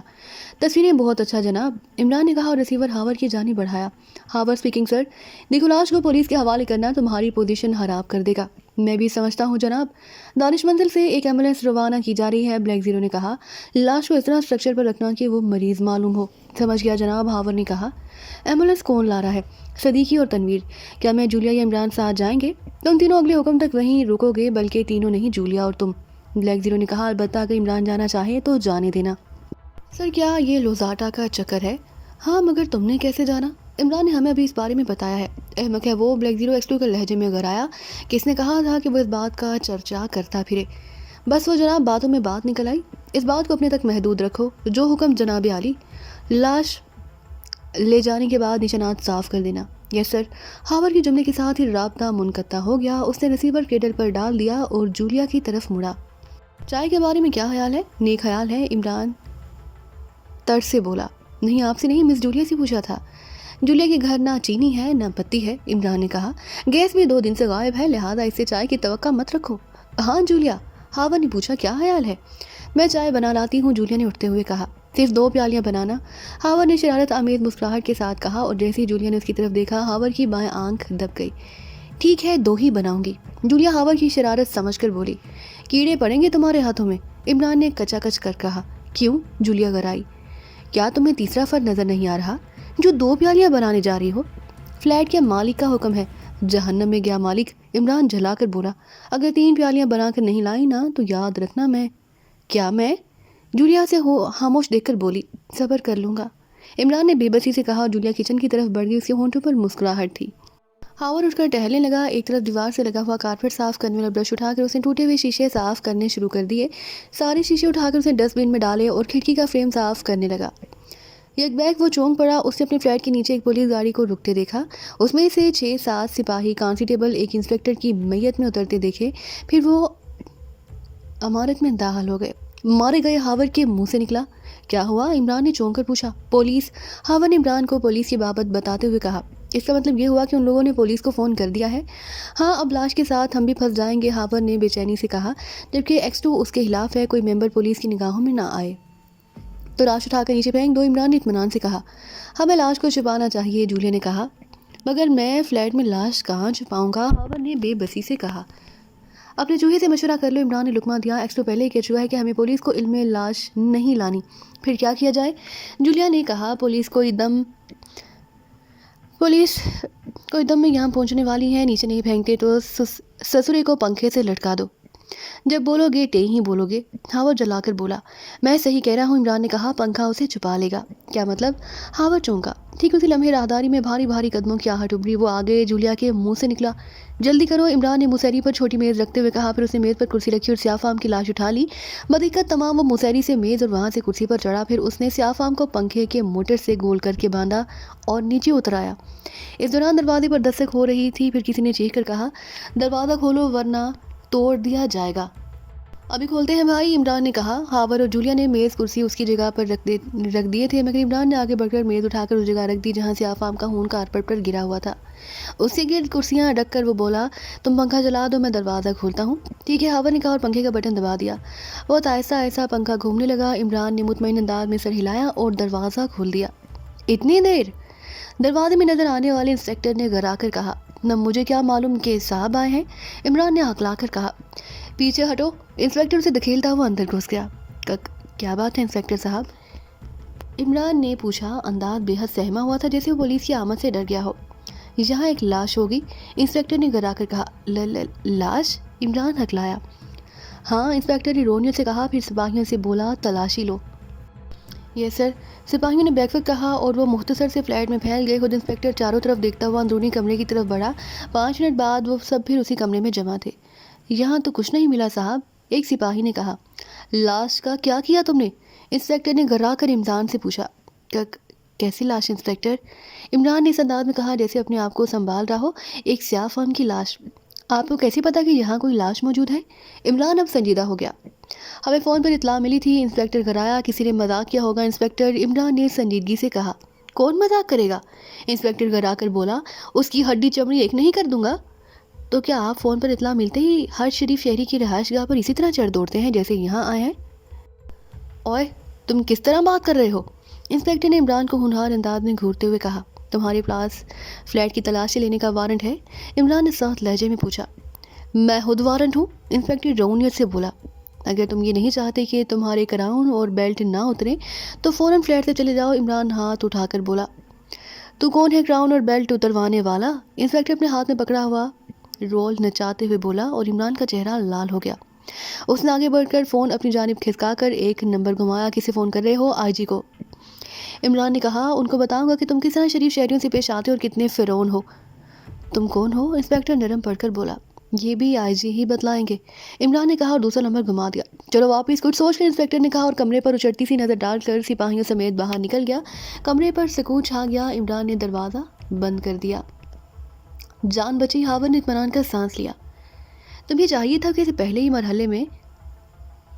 تصویریں بہت اچھا جناب، عمران نے کہا اور ریسیور ہاور کی جانب بڑھایا۔ ہاور اسپیکنگ سر، دیکھو لاش کو پولیس کے حوالے کرنا تمہاری پوزیشن خراب کر دے گا۔ میں بھی سمجھتا ہوں جناب۔ دانش منزل سے ایک ایمبولینس روانہ کی جا رہی ہے، بلیک زیرو نے کہا۔ لاش کو اس طرح اسٹرکچر پر رکھنا کہ وہ مریض معلوم ہو۔ سمجھ گیا جناب، ہاور نے کہا۔ ایمبولینس کون لا رہا ہے؟ صدیقی اور تنویر۔ کیا میں، جولیا یا عمران ساتھ جائیں گے؟ تم تینوں اگلے حکم تک وہیں رکو گے، بلکہ تینوں نہیں، جولیا اور تم، بلیک زیرو نے کہا۔ البتہ اگر عمران جانا چاہے تو جانے دینا۔ سر کیا یہ لوزاٹا کا چکر ہے؟ ہاں، مگر تم نے کیسے جانا؟ عمران نے ہمیں ابھی اس بارے میں بتایا ہے۔ احمق ہے وہ، بلیک زیرو ایکسٹو کے لہجے میں اگر آیا۔ کس نے کہا تھا کہ وہ اس بات کا چرچا کرتا پھرے؟ بس وہ جناب، باتوں میں بات نکل آئی۔ اس بات کو اپنے تک محدود رکھو۔ جو حکم جناب عالی۔ لاش لے جانے کے بعد نشانات صاف کر دینا۔ یس سر۔ ہاور کے جملے کے ساتھ ہی رابطہ منقطع ہو گیا۔ اس نے ریسیور کیڈل پر ڈال دیا اور جولیا کی طرف مڑا۔ چائے کے بارے میں کیا خیال ہے؟ نیک خیال ہے، عمران طرز سے بولا۔ نہیں، آپ سے نہیں، مس جولیا سے پوچھا تھا۔ جولیا کے گھر نہ چینی ہے نہ پتی ہے، عمران نے کہا۔ گیس بھی 2 دن سے غائب ہے، لہٰذا اس سے چائے کی توقع مت رکھو۔ ہاں جولیا، ہاور نے پوچھا، کیا خیال ہے؟ میں چائے بنا لاتی ہوں، جولیا نے اٹھتے ہوئے کہا۔ صرف 2 پیالیاں بنانا، ہاور نے شرارت آمیز مسکراہٹ کے ساتھ کہا اور جیسے ہی جولیا نے اس کی طرف دیکھا، ہاور کی بائیں آنکھ دب گئی۔ ٹھیک ہے، 2 ہی بناؤں گی، جولیا ہاور کی شرارت سمجھ کر بولی۔ کیڑے پڑیں گے تمہارے ہاتھوں میں، عمران نے کچا کچ کر کہا۔ کیوں؟ جولیا گرائی۔ کیا تمہیں تیسرا فرد نظر نہیں آ رہا جو 2 پیالیاں بنانے جا رہی ہو؟ فلیٹ کے مالک کا حکم ہے۔ جہنم میں گیا مالک، عمران جھلا کر بولا۔ اگر 3 پیالیاں بنا کر نہیں لائی نا تو یاد رکھنا میں۔ کیا میں؟ جولیا سے خاموش دیکھ کر بولی۔ صبر کر لوں گا، عمران نے بے بسی سے کہا اور جولیا کچن کی طرف بڑھ گئی، اس کے ہونٹوں پر مسکراہٹ تھی۔ ہاور اٹھ کر ٹہلنے لگا۔ ایک طرف دیوار سے لگا ہوا کارپیٹ صاف کرنے والا برش اٹھا کر اس نے ٹوٹے ہوئے شیشے صاف کرنے شروع کر دیے۔ سارے شیشے اٹھا کر اس نے ڈسٹ بن میں ڈالے اور کھڑکی کا فریم صاف کرنے لگا۔ یک بیک وہ چونک پڑا۔ اس نے اپنے فلیٹ کے نیچے ایک پولیس گاڑی کو رکتے دیکھا۔ اس میں سے 6-7 سپاہی، کانسٹیبل، ایک انسپکٹر کی میت میں اترتے دیکھے۔ پھر وہ عمارت میں داخل ہو گئے۔ مارے گئے ہاور کے منہ سے نکلا۔ کیا ہوا؟ عمران نے چونک کر پوچھا۔ پولیس، ہاور نے عمران کو پولیس کی بابت بتاتے ہوئے کہا۔ اس کا مطلب یہ ہوا کہ ان لوگوں نے پولیس کو فون کر دیا ہے؟ ہاں، اب لاش کے ساتھ ہم بھی پھنس جائیں گے، ہاور نے بے چینی سے کہا۔ جبکہ ایکس2 اس کے خلاف ہے، کوئی ممبر پولیس کی نگاہوں میں نہ آئے تو لاش اٹھا کر نیچے پھینک دو، عمران نے اطمینان سے کہا۔ ہمیں لاش کو چھپانا چاہیے، جولیا نے کہا۔ مگر میں فلیٹ میں لاش کہاں چھپاؤں گا، ہاور نے بے بسی سے کہا۔ اپنے چوہے سے مشورہ کر لو، عمران نے لقمہ دیا۔ ایکس2 پہلے ہی کہہ چکا ہے کہ ہمیں پولیس کو علم لاش نہیں لانی۔ پھر کیا کیا جائے؟ جولیا نے کہا، پولیس کوئی دم میں یہاں پہنچنے والی ہے، نیچے نہیں پھینکتے تو سسرے کو پنکھے سے لٹکا دو۔ جب بولو گے ٹے ہی بولو گے، ہاور جلا کر بولا۔ میں صحیح کہہ رہا ہوں، عمران نے کہا، پنکھا اسے چھپا لے گا۔ کیا مطلب؟ ہاور چونکا۔ ٹھیک اسی لمحے راہداری میں بھاری بھاری قدموں کی آہٹ ابھری، وہ آگے جولیا کے منہ سے نکلا۔ جلدی کرو، عمران نے مسہری پر چھوٹی میز رکھتے ہوئے کہا۔ پھر اس نے میز پر کرسی رکھی اور سیاہ فام کی لاش اٹھا لی۔ بدقت تمام وہ مسہری سے میز اور وہاں سے کرسی پر چڑھا۔ پھر اس نے سیاہ فام کو پنکھے کے موٹر سے گول کر کے باندھا اور نیچے اترایا۔ اس دوران دروازے پر دستک ہو رہی تھی۔ پھر کسی نے چیخ کر کہا، دروازہ کھولو ورنہ توڑ دیا جائے گا۔ ابھی کھولتے ہیں بھائی، عمران نے کہا۔ ہاور اور جولیا نے میز کرسی اس کی جگہ پر رکھ دیے تھے، مگر عمران نے آگے بڑھ کر میز اٹھا کر اس جگہ رکھ دی جہاں سیاہ فام کا خون کارپیٹ پر گرا ہوا تھا۔ اس کے گرد کرسیاں رکھ کر وہ بولا، تم پنکھا جلا دو، میں دروازہ کھولتا ہوں۔ ٹھیک ہے، ہاور نے کہا اور پنکھے کا بٹن دبا دیا۔ بہت آہستہ آہستہ پنکھا گھومنے لگا۔ عمران نے مطمئن انداز میں سر ہلایا اور دروازہ کھول دیا۔ اتنی دیر؟ دروازے میں نظر آنے والے انسپکٹر نے گھرا کر کہا۔ نہ مجھے کیا معلوم کہ صاحب آئے ہیں، عمران نے ہکلا کر کہا۔ پیچھے ہٹو، انسپکٹر اسے دھکیلتا ہوا اندر گھس گیا۔ کیا بات ہے انسپکٹر صاحب؟ عمران نے پوچھا، انداز بے حد سہما ہوا تھا جیسے وہ پولیس کی آمد سے ڈر گیا ہو۔ یہاں ایک لاش ہوگی، انسپیکٹر نے گرا کر کہا۔ لاش؟ عمران ہکلایا۔ ہاں، انسپیکٹر نے رونیت سے کہا، پھر سپاہیوں سے بولا تلاشی لو۔ یس سر، سپاہیوں نے بیک وقت کہا اور وہ مختصر سے فلیٹ میں پھیل گئے۔ خود انسپیکٹر چاروں طرف دیکھتا ہوا اندرونی کمرے کی طرف بڑھا۔ 5 منٹ بعد وہ سب پھر اسی کمرے میں جمع تھے۔ یہاں تو کچھ نہیں ملا صاحب، ایک سپاہی نے کہا۔ لاش کا کیا کیا تم نے؟ انسپیکٹر نے گھرا کر عمران سے پوچھا۔ کیسی لاش انسپیکٹر؟ عمران نے اس انداز میں کہا جیسے اپنے آپ کو سنبھال رہا ہو۔ ایک سیاہ فام کی لاش۔ آپ کو کیسے پتا کہ یہاں کوئی لاش موجود ہے؟ عمران اب سنجیدہ ہو گیا۔ ہمیں فون پر اطلاع ملی تھی، انسپیکٹر گھرایا۔ کسی نے مذاق کیا ہوگا انسپیکٹر، عمران نے سنجیدگی سے کہا۔ کون مذاق کرے گا؟ انسپیکٹر گھرا کر بولا۔ اس کی ہڈی چمڑی ایک نہیں کر دوں گا۔ تو کیا آپ فون پر اطلاع ملتے ہی ہر شریف شہری کی رہائش گاہ پر اسی طرح چڑھ دوڑتے ہیں جیسے یہاں آئے ہیں؟ اوئے، تم کس طرح بات کر رہے ہو؟ انسپیکٹر نے عمران کو ہونہار انداز میں گھورتے ہوئے کہا۔ تمہارے پاس فلیٹ کی تلاشی لینے کا وارنٹ ہے؟ عمران نے سخت لہجے میں پوچھا۔ میں خود وارنٹ ہوں، انسپیکٹر رونیت سے بولا۔ اگر تم یہ نہیں چاہتے کہ تمہارے کراؤن اور بیلٹ نہ اترے تو فوراً فلیٹ سے چلے جاؤ، عمران ہاتھ اٹھا کر بولا۔ تو کون ہے کراؤن اور بیلٹ اتروانے والا؟ انسپیکٹر اپنے ہاتھ میں پکڑا ہوا رول نچاتے ہوئے بولا اور عمران کا چہرہ لال ہو گیا۔ اس نے آگے بڑھ کر فون اپنی جانب کھسکا کر ایک نمبر گھمایا۔ کسے فون کر رہے ہو؟ آئی جی کو۔ عمران نے کہا، ان کو بتاؤں گا کہ تم کس طرح شریف شہریوں سے پیش آتے ہو اور کتنے فرعون ہو۔ تم کون ہو؟ انسپیکٹر نرم پڑھ کر بولا۔ یہ بھی آئی جی ہی بتلائیں گے، عمران نے کہا اور دوسرا نمبر گھما دیا۔ چلو واپس، کچھ سوچ کر انسپیکٹر نے کہا اور کمرے پر اچڑتی سی نظر ڈال کر سپاہیوں سمیت باہر نکل گیا۔ کمرے پر سکون چھا گیا۔ عمران نے دروازہ بند کر دیا۔ جان بچی، ہاور نے اطمینان کا سانس لیا۔ تمہیں چاہیے تھا کہ اسے پہلے ہی مرحلے میں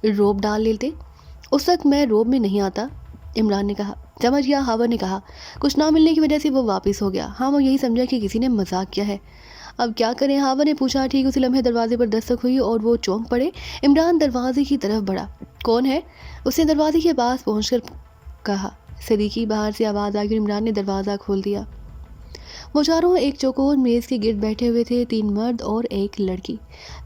روب ڈال لیتے۔ اس وقت میں روب میں نہیں آتا، عمران نے کہا۔ سمجھ گیا، ہاور نے کہا۔ کچھ نہ ملنے کی وجہ سے وہ واپس ہو گیا۔ ہاں، وہ یہی سمجھا کہ کسی نے مذاق کیا ہے۔ اب کیا کریں؟ ہاور نے پوچھا۔ ٹھیک اسی لمحے دروازے پر دستک ہوئی اور وہ چونک پڑے۔ عمران دروازے کی طرف بڑھا۔ کون ہے؟ اس نے دروازے کے پاس پہنچ کر کہا۔ صدیقی، باہر سے آواز آئی اور عمران نے دروازہ کھول دیا۔ وہ چاروں ایک چوکور میز کے گرد بیٹھے ہوئے تھے، 3 مرد اور ایک لڑکی۔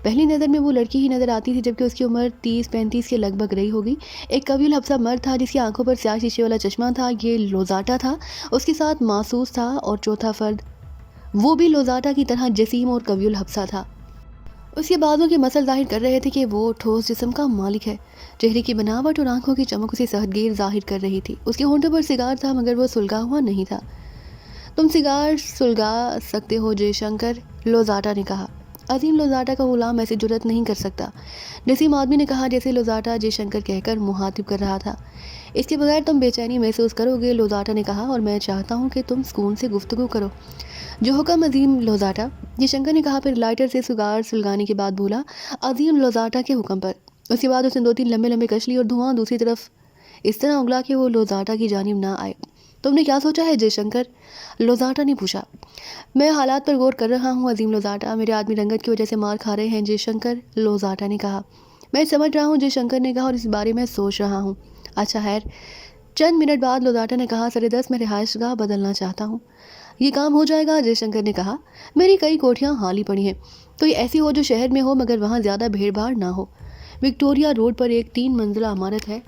پہلی نظر میں وہ لڑکی ہی نظر آتی تھی جبکہ اس کی عمر 30-35 کے لگ بھگ رہی ہوگی۔ ایک قوی الحبسہ مرد تھا جس کی آنکھوں پر سیاہ شیشے والا چشمہ تھا، یہ لوزاٹا تھا۔ اس کے ساتھ ماسوس تھا اور چوتھا فرد وہ بھی لوزاٹا کی طرح جسیم اور قوی الحبسہ تھا۔ اس کے بازوں کے مسل ظاہر کر رہے تھے کہ وہ ٹھوس جسم کا مالک ہے۔ چہرے کی بناوٹ اور آنکھوں کی چمک اسے صحت گیر ظاہر کر رہی تھی۔ اس کے ہونٹوں پر سگار تھا مگر وہ سلگا ہوا نہیں تھا۔ تم سگار سلگا سکتے ہو جے شنکر، لوزاٹا نے کہا۔ عظیم لوزاٹا کا غلام ایسی جرات نہیں کر سکتا، جسیم آدمی نے کہا جیسے لوزاٹا جے شنکر کہہ کر مخاطب کر رہا تھا۔ اس کے بغیر تم بے چینی محسوس کرو گے، لوزاٹا نے کہا، اور میں چاہتا ہوں کہ تم سکون سے گفتگو کرو۔ جو حکم عظیم لوزاٹا، جے شنکر نے کہا، پھر لائٹر سے سگار سلگانے کے بعد بولا، عظیم لوزاٹا کے حکم پر۔ اس کے بعد اس نے 2-3 لمبے لمبے کش لی اور دھواں دوسری طرف اس طرح اگلا کہ وہ لوزاٹا کی جانب نہ آئے۔ تم نے کیا سوچا ہے جے شنکر؟ لوزاٹا نے پوچھا۔ میں حالات پر غور کر رہا ہوں عظیم لوزاٹا، میرے آدمی رنگت کی وجہ سے مار کھا رہے ہیں جے شنکر، لوزاٹا نے کہا۔ میں سمجھ رہا ہوں جے شنکر نے کہا، اور اس بارے میں سوچ رہا ہوں۔ اچھا خیر۔ چند منٹ بعد لوزاٹا نے کہا، 10:30 میں رہائش گاہ بدلنا چاہتا ہوں۔ یہ کام ہو جائے گا؟ جے شنکر نے کہا۔ میری کئی کوٹھیاں خالی پڑی ہیں، کوئی ایسی ہو جو شہر میں ہو مگر وہاں زیادہ بھیڑ بھاڑ نہ ہو۔ وکٹوریا روڈ پر ایک 3 منزلہ عمارت ہے،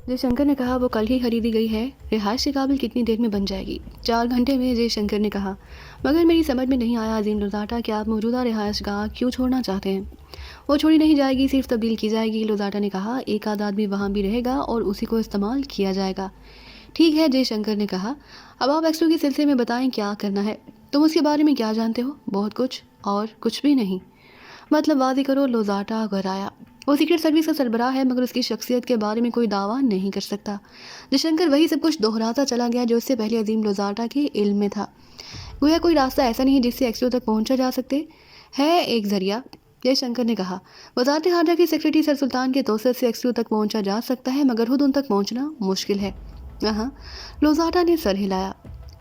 جے شنکر نے کہا، وہ کل ہی خریدی گئی ہے، رہائش کے قابل کتنی دیر میں بن جائے گی؟ 4 گھنٹے میں، جے شنکر نے کہا۔ مگر میری سمجھ میں نہیں آیا عظیم لوزاٹا کہ آپ موجودہ رہائش گاہ کیوں چھوڑنا چاہتے ہیں؟ وہ چھوڑی نہیں جائے گی، صرف تبدیل کی جائے گی، لوزاٹا نے کہا۔ ایک آدھ آدمی وہاں بھی رہے گا اور اسی کو استعمال کیا جائے گا۔ ٹھیک ہے، جے شنکر نے کہا۔ اب آپ ایکسٹرو کے سلسلے میں بتائیں کیا کرنا ہے؟ تم اس کے بارے میں کیا جانتے ہو؟ بہت کچھ، اور کچھ بھی نہیں۔ مطلب واضح کرو، لوزاٹا گھرایا۔ وہ سیکرٹ سروس کا سربراہ ہے مگر اس کی شخصیت کے بارے میں کوئی دعویٰ نہیں کر سکتا۔ جے شنکر وہی سب کچھ دہراتا چلا گیا جو اس سے پہلے عظیم لوزاٹا کے علم میں تھا۔ گویا کوئی راستہ ایسا نہیں جس سے ایکسٹرو تک پہنچا جا سکتے۔ ہے ایک ذریعہ، جے شنکر نے کہا۔ وزارت خارجہ کے سیکرٹری سر سلطان کے توسط سے ایکسٹرو تک پہنچا جا سکتا ہے مگر خود ان تک پہنچنا مشکل ہے۔ ہاں، لوزاٹا نے سر ہلایا۔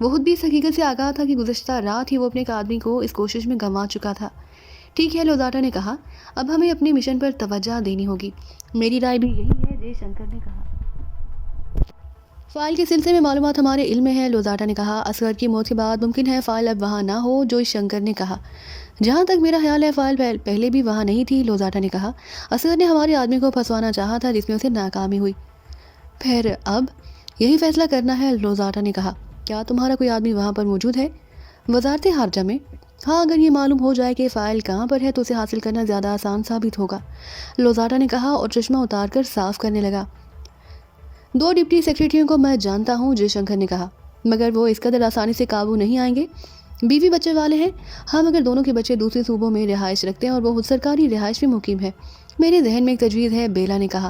وہ خود بھی اس حقیقت سے آگاہ تھا کہ گزشتہ رات ہی وہ اپنے ایک آدمی کو اس کوشش میں گنوا چکا تھا۔ ٹھیک ہے، لوزاٹا نے کہا، اب ہمیں اپنے مشن پر توجہ دینی ہوگی۔ میری رائے بھی یہی ہے، جے شنکر نے کہا۔ فائل کے سلسلے میں معلومات ہمارے علم میں ہے، لوزاٹا نے کہا۔ اصغر کی موت کے بعد ممکن ہے فائل اب وہاں نہ ہو، جو شنکر نے کہا۔ جہاں تک میرا خیال ہے فائل پہلے بھی وہاں نہیں تھی، لوزاٹا نے کہا۔ اصغر نے ہمارے آدمی کو پھنسوانا چاہا تھا جس میں اسے ناکامی ہوئی۔ پھر اب یہی فیصلہ کرنا ہے، لوزاٹا نے کہا۔ کیا تمہارا کوئی آدمی وہاں پر موجود ہے؟ وزارت خارجہ میں؟ ہاں، اگر یہ معلوم ہو جائے کہ فائل کہاں پر ہے تو اسے حاصل کرنا زیادہ آسان ثابت ہوگا، لوزاٹا نے کہا اور چشمہ اتار کر صاف کرنے لگا۔ 2 ڈپٹی سیکریٹریوں کو میں جانتا ہوں، جے شنکر نے کہا، مگر وہ اس قدر آسانی سے قابو نہیں آئیں گے۔ بیوی بچے والے ہیں؟ ہاں، مگر دونوں کے بچے دوسرے صوبوں میں رہائش رکھتے ہیں اور وہ خود سرکاری رہائش میں مقیم ہے۔ میرے ذہن میں ایک تجویز ہے، بیلا نے کہا۔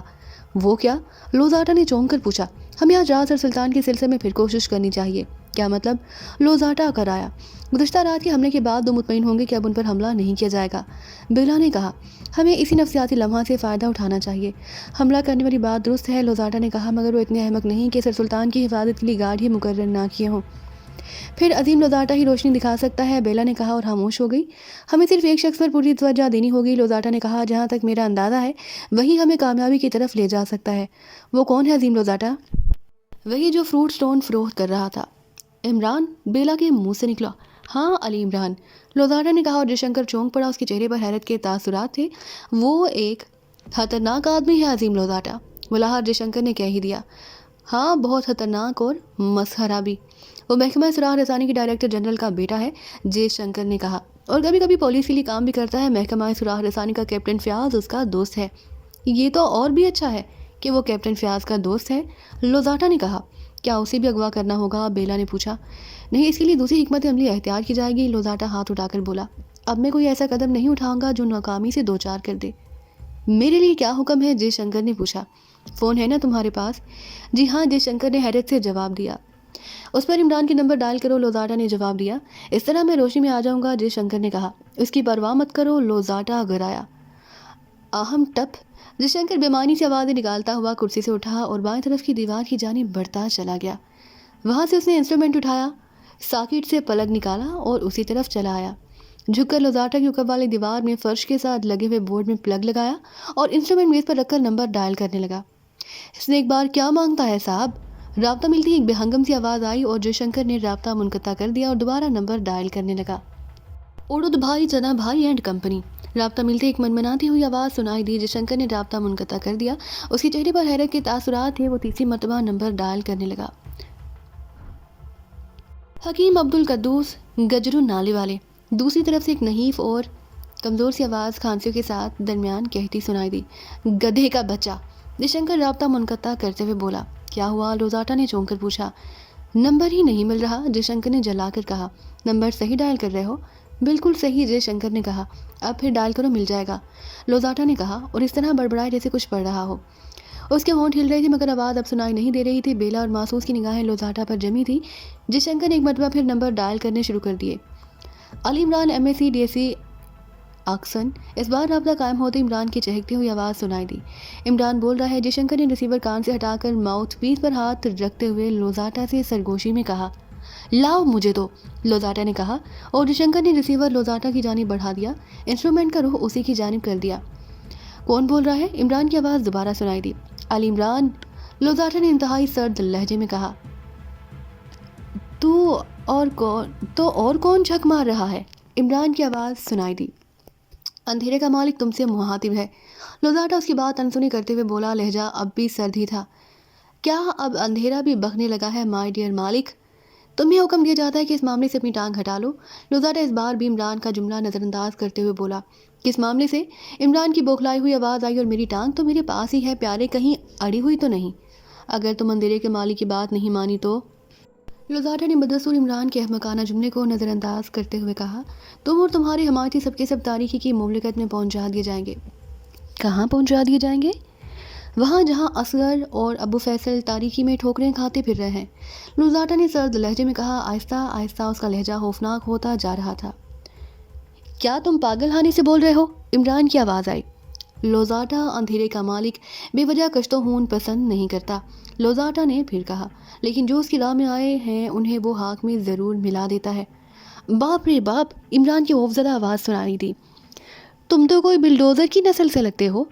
وہ کیا؟ لوزاٹا نے چونک کر پوچھا۔ ہمیں آج راز اور سلطان کے سلسلے میں پھر کوشش کرنی چاہیے۔ کیا مطلب؟ لوزاٹا کرایا۔ گزشتہ رات کے حملے کے بعد 2 مطمئن ہوں گے کہ اب ان پر حملہ نہیں کیا جائے گا، بیلا نے کہا۔ ہمیں اسی نفسیاتی لمحہ سے فائدہ اٹھانا چاہیے۔ حملہ کرنے والی بات درست ہے، لوزاٹا نے کہا، مگر وہ اتنے احمق نہیں کہ سر سلطان کی حفاظت کے لیے گارڈ ہی مقرر نہ کیے ہوں۔ پھر عظیم لوزاٹا ہی روشنی دکھا سکتا ہے، بیلا نے کہا اور خاموش ہو گئی۔ ہمیں صرف ایک شخص پر پوری توجہ دینی ہوگی، لوزاٹا نے کہا، جہاں تک میرا اندازہ ہے وہی ہمیں کامیابی کی طرف لے جا سکتا ہے۔ وہ کون ہے عظیم لوزاٹا؟ وہی جو فروٹ سٹون فروخت کر رہا تھا۔ عمران؟ بیلا کے منہ سے نکلا۔ ہاں، علی عمران، لوزاٹا نے کہا اور جے شنکر چونک پڑا، اس کے چہرے پر حیرت کے تاثرات تھے۔ وہ ایک خطرناک آدمی ہے عظیم لوزاٹا، ملاحظہ جے شنکر نے کہہ ہی دیا۔ ہاں، بہت خطرناک اور مسخرہ بھی۔ وہ محکمہ سراغ رسانی کے ڈائریکٹر جنرل کا بیٹا ہے، جے شنکر نے کہا، اور کبھی کبھی پولیس کے لیے کام بھی کرتا ہے۔ محکمہ سراغ رسانی کا کیپٹن فیاض اس کا دوست ہے۔ یہ تو اور بھی اچھا ہے کہ وہ کیپٹن فیاض کا دوست ہے، لوزاٹا نے کہا۔ کیا اسے بھی اغوا کرنا ہوگا؟ بیلا نے پوچھا۔ نہیں، اس کے لیے دوسری حکمت عملی اختیار کی جائے گی، لوزاٹا ہاتھ اٹھا کر بولا۔ اب میں کوئی ایسا قدم نہیں اٹھاؤں گا جو ناکامی سے 2 چار کر دے۔ میرے لیے کیا حکم ہے؟ جے شنکر نے پوچھا۔ فون ہے نا تمہارے پاس؟ جی ہاں، جے شنکر نے حیرت سے جواب دیا۔ اس پر عمران کے نمبر ڈائل کرو، لوزاٹا نے جواب دیا۔ اس طرح میں روشنی میں آ جاؤں گا، جے شنکر نے کہا۔ اس کی پرواہ مت کرو، لوزاٹا گرایا۔ اہم ٹپ۔ جے شنکر بیمانی سے آوازیں نکالتا ہوا کرسی سے اٹھا اور بائیں طرف کی دیوار کی جانب بڑھتا چلا گیا۔ وہاں سے اس نے انسٹرومنٹ اٹھایا، ساکٹ سے پلگ نکالا اور اسی طرف چلا آیا۔ جھک کر لوزاٹا کی اوپر والی دیوار میں فرش کے ساتھ لگے ہوئے بورڈ میں پلگ لگایا اور انسٹرومنٹ میز پر رکھ کر نمبر ڈائل کرنے لگا۔ اس نے ایک بار کیا مانگتا ہے صاحب؟ رابطہ ملتی ایک بے ہنگم سی آواز آئی اور جے شنکر نے رابطہ منقطع کر دیا اور دوبارہ نمبر ڈائل کرنے لگا۔ اڑد بھائی، جنا بھائی اینڈ کمپنی۔ رابطہ ملتے ایک منمناتی ہوئی آواز سنائی دی۔ جے شنکر نے رابطہ منقطع کر دیا، اس کے چہرے پر حیرت کے تاثرات تھے۔ وہ تیسری مرتبہ نمبر ڈائل کرنے لگا۔ حکیم عبدالقدوس، گجرو نالے والے۔ دوسری طرف سے ایک نحیف اور کمزور سی آواز کھانسیوں کے ساتھ درمیان کہتی سنائی دی، گدھے کا بچہ۔ جے شنکر رابطہ منقطع کرتے ہوئے بولا۔ کیا ہوا؟ لوزاٹا نے چونک کر پوچھا۔ نمبر ہی نہیں مل رہا، جے شنکر نے جلا کر کہا۔ نمبر صحیح ڈائل کر رہے ہو؟ بالکل صحیح، جے شنکر نے کہا۔ اب پھر ڈائل کرو، مل جائے گا، لوزاٹا نے کہا اور اس طرح بڑبڑائے جیسے کچھ پڑھ رہا ہو۔ اس کے ہونٹ ہل رہے تھے مگر آواز اب سنائی نہیں دے رہی تھی۔ بیلا اور محسوس کی نگاہیں لوزاٹا پر جمی تھی۔ جے شنکر نے ایک مرتبہ پھر نمبر ڈائل کرنے شروع کر دیے۔ Ali Imran, M S C D S C Oxon. اس بار رابطہ قائم ہوتے عمران کی چہکتی ہوئی آواز سنائی دی۔ عمران بول رہا ہے، جے شنکر نے ریسیور کان سے ہٹا کر ماؤتھ پیس پر ہاتھ رکھتے ہوئے لوزاٹا سے سرگوشی میں کہا۔ لاؤ مجھے دو، لوزاٹا نے کہا اور جے شنکر نے ریسیور لوزاٹا کی جانب بڑھا دیا، انسٹرومنٹ کا رخ اسی کی جانب کر دیا۔ کون بول رہا ہے؟ عمران کی آواز دوبارہ سنائی دی۔ علی عمران، لوزاٹا نے انتہائی سرد لہجے میں کہا۔ تو اور کون جھک مار رہا ہے؟ عمران کی آواز سنائی دی۔ اندھیرے کا مالک تم سے مخاطب ہے، لوزاٹا اس کی بات انسنی کرتے ہوئے بولا، لہجہ اب بھی سرد ہی تھا۔ کیا اب اندھیرا بھی بکنے لگا ہے مائی ڈیئر مالک؟ تمہیں حکم دیا جاتا ہے کہ اس معاملے سے اپنی ٹانگ ہٹا لو، لوزاٹا اس بار بھی عمران کا جملہ نظر انداز کرتے ہوئے بولا۔ کس معاملے سے؟ عمران کی بوکھلائی ہوئی آواز آئی، اور میری ٹانگ تو میرے پاس ہی ہے پیارے، کہیں اڑی ہوئی تو نہیں؟ اگر تم اندھیرے کے مالک کی بات نہیں مانی تو؟ لوزاٹا نے بدستور عمران کے احمقانہ جملے کو نظر انداز کرتے ہوئے کہا، تم اور تمہارے حمایتی سب کے سب تاریخی کی مملکت میں پہنچا دیے جائیں گے۔ کہاں پہنچا دیے جائیں گے؟ وہاں جہاں اصغر اور ابو فیصل تاریکی میں ٹھوکریں کھاتے پھر رہے ہیں، لوزاٹا نے سرد لہجے میں کہا۔ آہستہ آہستہ اس کا لہجہ خوفناک ہوتا جا رہا تھا۔ کیا تم پاگل خانے سے بول رہے ہو؟ عمران کی آواز آئی۔ لوزاٹا، اندھیرے کا مالک بے وجہ کشت و خون پسند نہیں کرتا، لوزاٹا نے پھر کہا، لیکن جو اس کی راہ میں آئے ہیں انہیں وہ ہاک میں ضرور ملا دیتا ہے۔ باپ رے باپ، عمران کی خوفزدہ آواز سنائی دی۔ تم تو کوئی بلڈوزر کی نسل سے لگتے ہو،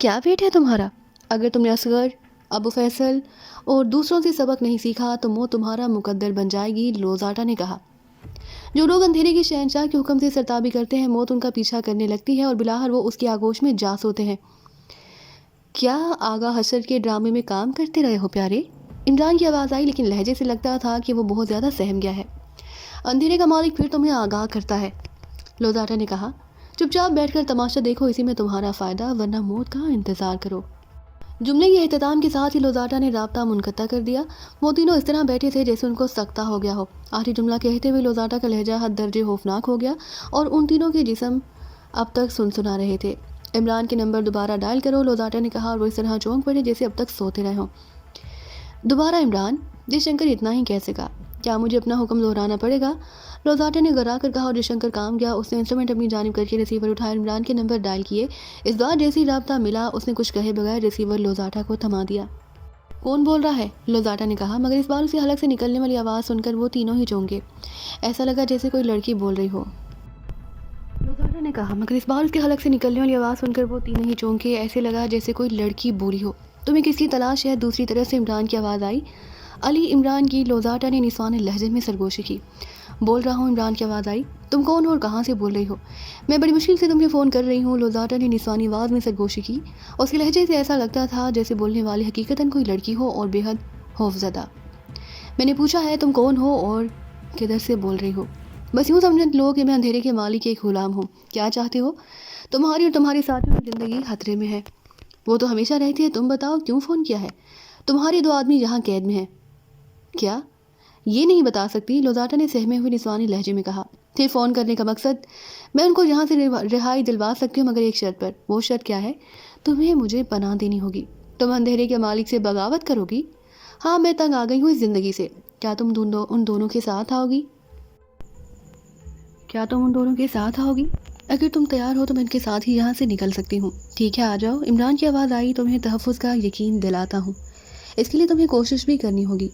کیا ویٹ ہے تمہارا؟ اگر تم نے اصغر، ابو فیصل اور دوسروں سے سبق نہیں سیکھا تو موت تمہارا مقدر بن جائے گی، لوزاٹا نے کہا۔ جو لوگ اندھیرے کے شہنشاہ کے حکم سے سرتابی کرتے ہیں، موت ان کا پیچھا کرنے لگتی ہے اور بلاخر وہ اس کی آغوش میں جا سوتے ہیں۔ کیا آغا حشر کے ڈرامے میں کام کرتے رہے ہو پیارے؟ عمران کی آواز آئی، لیکن لہجے سے لگتا تھا کہ وہ بہت زیادہ سہم گیا ہے۔ اندھیرے کا مالک پھر تمہیں آگاہ کرتا ہے، لوزاٹا نے کہا۔ چپ چاپ بیٹھ کر تماشا دیکھو، اسی میں تمہارا فائدہ، ورنہ موت کا انتظار کرو۔ جملے کے اختتام کے ساتھ ہی لوزاٹا نے رابطہ منقطع کر دیا۔ وہ تینوں اس طرح بیٹھے تھے جیسے ان کو سکتہ ہو گیا ہو۔ آخری جملہ کہتے ہوئے لوزاٹا کا لہجہ حد درجے خوفناک ہو گیا اور ان تینوں کے جسم اب تک سنا رہے تھے۔ عمران کے نمبر دوبارہ ڈائل کرو، لوزاٹا نے کہا، اور وہ اس طرح چونک پڑے جیسے اب تک سوتے رہے ہوں۔ دوبارہ عمران؟ جے شنکر اتنا ہی کہہ سکا۔ کیا مجھے اپنا حکم دہرانا پڑے گا؟ لوزاٹا نے گرا کر کہا، اور جے شنکر کام گیا۔ اس نے انسٹرومنٹ اپنی جانب کر کے ریسیور اٹھایا، عمران کے نمبر ڈائل کیے۔ اس بار جیسی رابطہ ملا، اس نے کچھ کہے بغیر ریسیور لوزاٹا کو تھما دیا۔ کون بول رہا ہے؟ لوزاٹا نے کہا، مگر اس بار اس کے حلق سے نکلنے والی آواز سن کر وہ تینوں ہی چونکے۔ ایسا لگا جیسے کوئی لڑکی بول رہی ہو۔ لوزاٹا نے کہا، مگر اس بار اس کے حلق سے نکلنے والی آواز سن کر وہ تینوں ہی چونکے۔ ایسے لگا جیسے کوئی لڑکی بولی ہو۔ تمہیں کس کی تلاش ہے؟ دوسری طرف سے عمران کی آواز آئی۔ علی عمران کی، لوزاٹا نے نسوانی لہجے میں سرگوشی کی۔ بول رہا ہوں، عمران کی آواز آئی۔ تم کون ہو اور کہاں سے بول رہی ہو؟ میں بڑی مشکل سے تمہیں فون کر رہی ہوں، لوزاٹا نے نسوانی آواز میں سرگوشی کی۔ اس کے لہجے سے ایسا لگتا تھا جیسے بولنے والی حقیقتاً کوئی لڑکی ہو اور بے حد خوفزدہ۔ میں نے پوچھا ہے تم کون ہو اور کدھر سے بول رہی ہو؟ بس یوں سمجھ لو کہ میں اندھیرے کے مالک کے ایک غلام ہوں۔ کیا چاہتے ہو؟ تمہاری اور تمہاری ساتھیوں کی زندگی خطرے میں ہے۔ وہ تو ہمیشہ رہتی ہے، تم بتاؤ کیوں فون کیا ہے؟ تمہاری دو آدمی یہاں قید میں ہیں۔ کیا؟ یہ نہیں بتا سکتی، لوزاٹا نے سہمے ہوئے نسوانی لہجے میں کہا۔ پھر فون کرنے کا مقصد؟ میں ان کو یہاں سے رہائی دلوا سکتی ہوں، مگر ایک شرط پر۔ وہ شرط کیا ہے؟ تمہیں مجھے پناہ دینی ہوگی۔ تم اندھیرے کے مالک سے بغاوت کرو گی؟ ہاں، میں تنگ آ گئی ہوں اس زندگی سے۔ کیا تم ان دونوں کے ساتھ آؤ گی؟ اگر تم تیار ہو تو میں ان کے ساتھ ہی یہاں سے نکل سکتی ہوں۔ ٹھیک ہے، آ جاؤ۔ عمران کی آواز آئی، تمہیں تحفظ کا یقین دلاتا ہوں۔ اس کے لیے تمہیں کوشش بھی کرنی ہوگی۔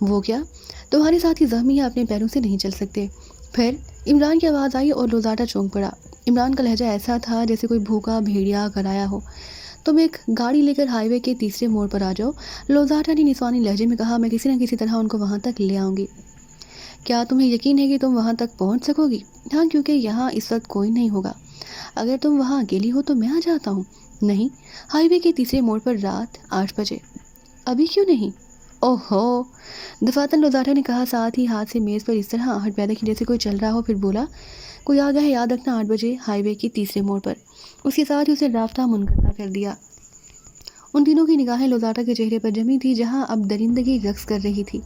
وہ کیا؟ تمہارے ساتھی زخمی یا اپنے پیروں سے نہیں چل سکتے۔ پھر؟ عمران کی آواز آئی اور لوزاٹا چونک پڑا۔ عمران کا لہجہ ایسا تھا جیسے کوئی بھوکا بھیڑیا گھرایا ہو۔ تم ایک گاڑی لے کر ہائی وے کے تیسرے موڑ پر آ جاؤ، لوزاٹا نے نسوانی لہجے میں کہا۔ میں کسی نہ کسی طرح ان کو وہاں تک لے آؤں گی۔ کیا تمہیں یقین ہے کہ تم وہاں تک پہنچ سکو گی؟ ہاں، کیونکہ یہاں اس وقت کوئی نہیں ہوگا۔ اگر تم وہاں اکیلی ہو تو میں آ جاتا ہوں۔ نہیں، ہائی وے کے تیسرے موڑ پر رات 8 بجے۔ ابھی کیوں نہیں؟ اوہو، دفاتن لوزاٹا نے کہا، ساتھ ہی ہاتھ سے میز پر اس طرح آہٹ پیدا کی جیسے کوئی چل رہا ہو۔ پھر بولا، کوئی آگاہ ہے، یاد رکھنا 8 بجے ہائی وے کے تیسرے موڑ پر۔ اس کے ساتھ ہی اسے رابطہ منقطع کر دیا۔ ان تینوں کی نگاہیں لوزاٹا کے چہرے پر جمی تھی، جہاں اب درندگی رقص کر رہی تھی۔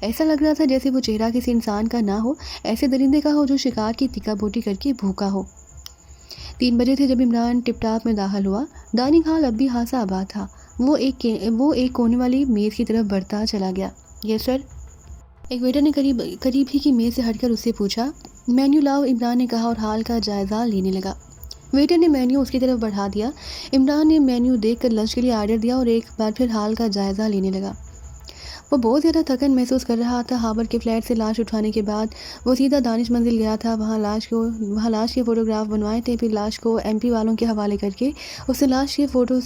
ایسا لگ رہا تھا جیسے وہ چہرہ کسی انسان کا نہ ہو، ایسے درندے کا ہو جو شکار کی تکا بوٹی کر کے بھوکا ہو۔ 3 بجے تھے جب عمران ٹپ ٹاپ میں داخل ہوا۔ ڈائننگ ہال اب بھی خاصا آباد تھا۔ وہ ایک کونے والی میز کی طرف بڑھتا چلا گیا۔ یس سر، ایک ویٹر نے قریب ہی کی میز سے ہٹ کر اس سے پوچھا۔ مینیو لاؤ، عمران نے کہا اور حال کا جائزہ لینے لگا۔ ویٹر نے مینیو اس کی طرف بڑھا دیا۔ عمران نے مینیو دیکھ کر لنچ کے لیے آرڈر دیا اور ایک بار پھر حال کا جائزہ لینے لگا۔ وہ بہت زیادہ تھکن محسوس کر رہا تھا۔ ہاربر کے فلیٹ سے لاش اٹھانے کے بعد وہ سیدھا دانش منزل گیا تھا۔ وہاں لاش کے فوٹوگراف بنوائے تھے، پھر لاش کو MP والوں کے حوالے کر کے اس نے لاش کے فوٹو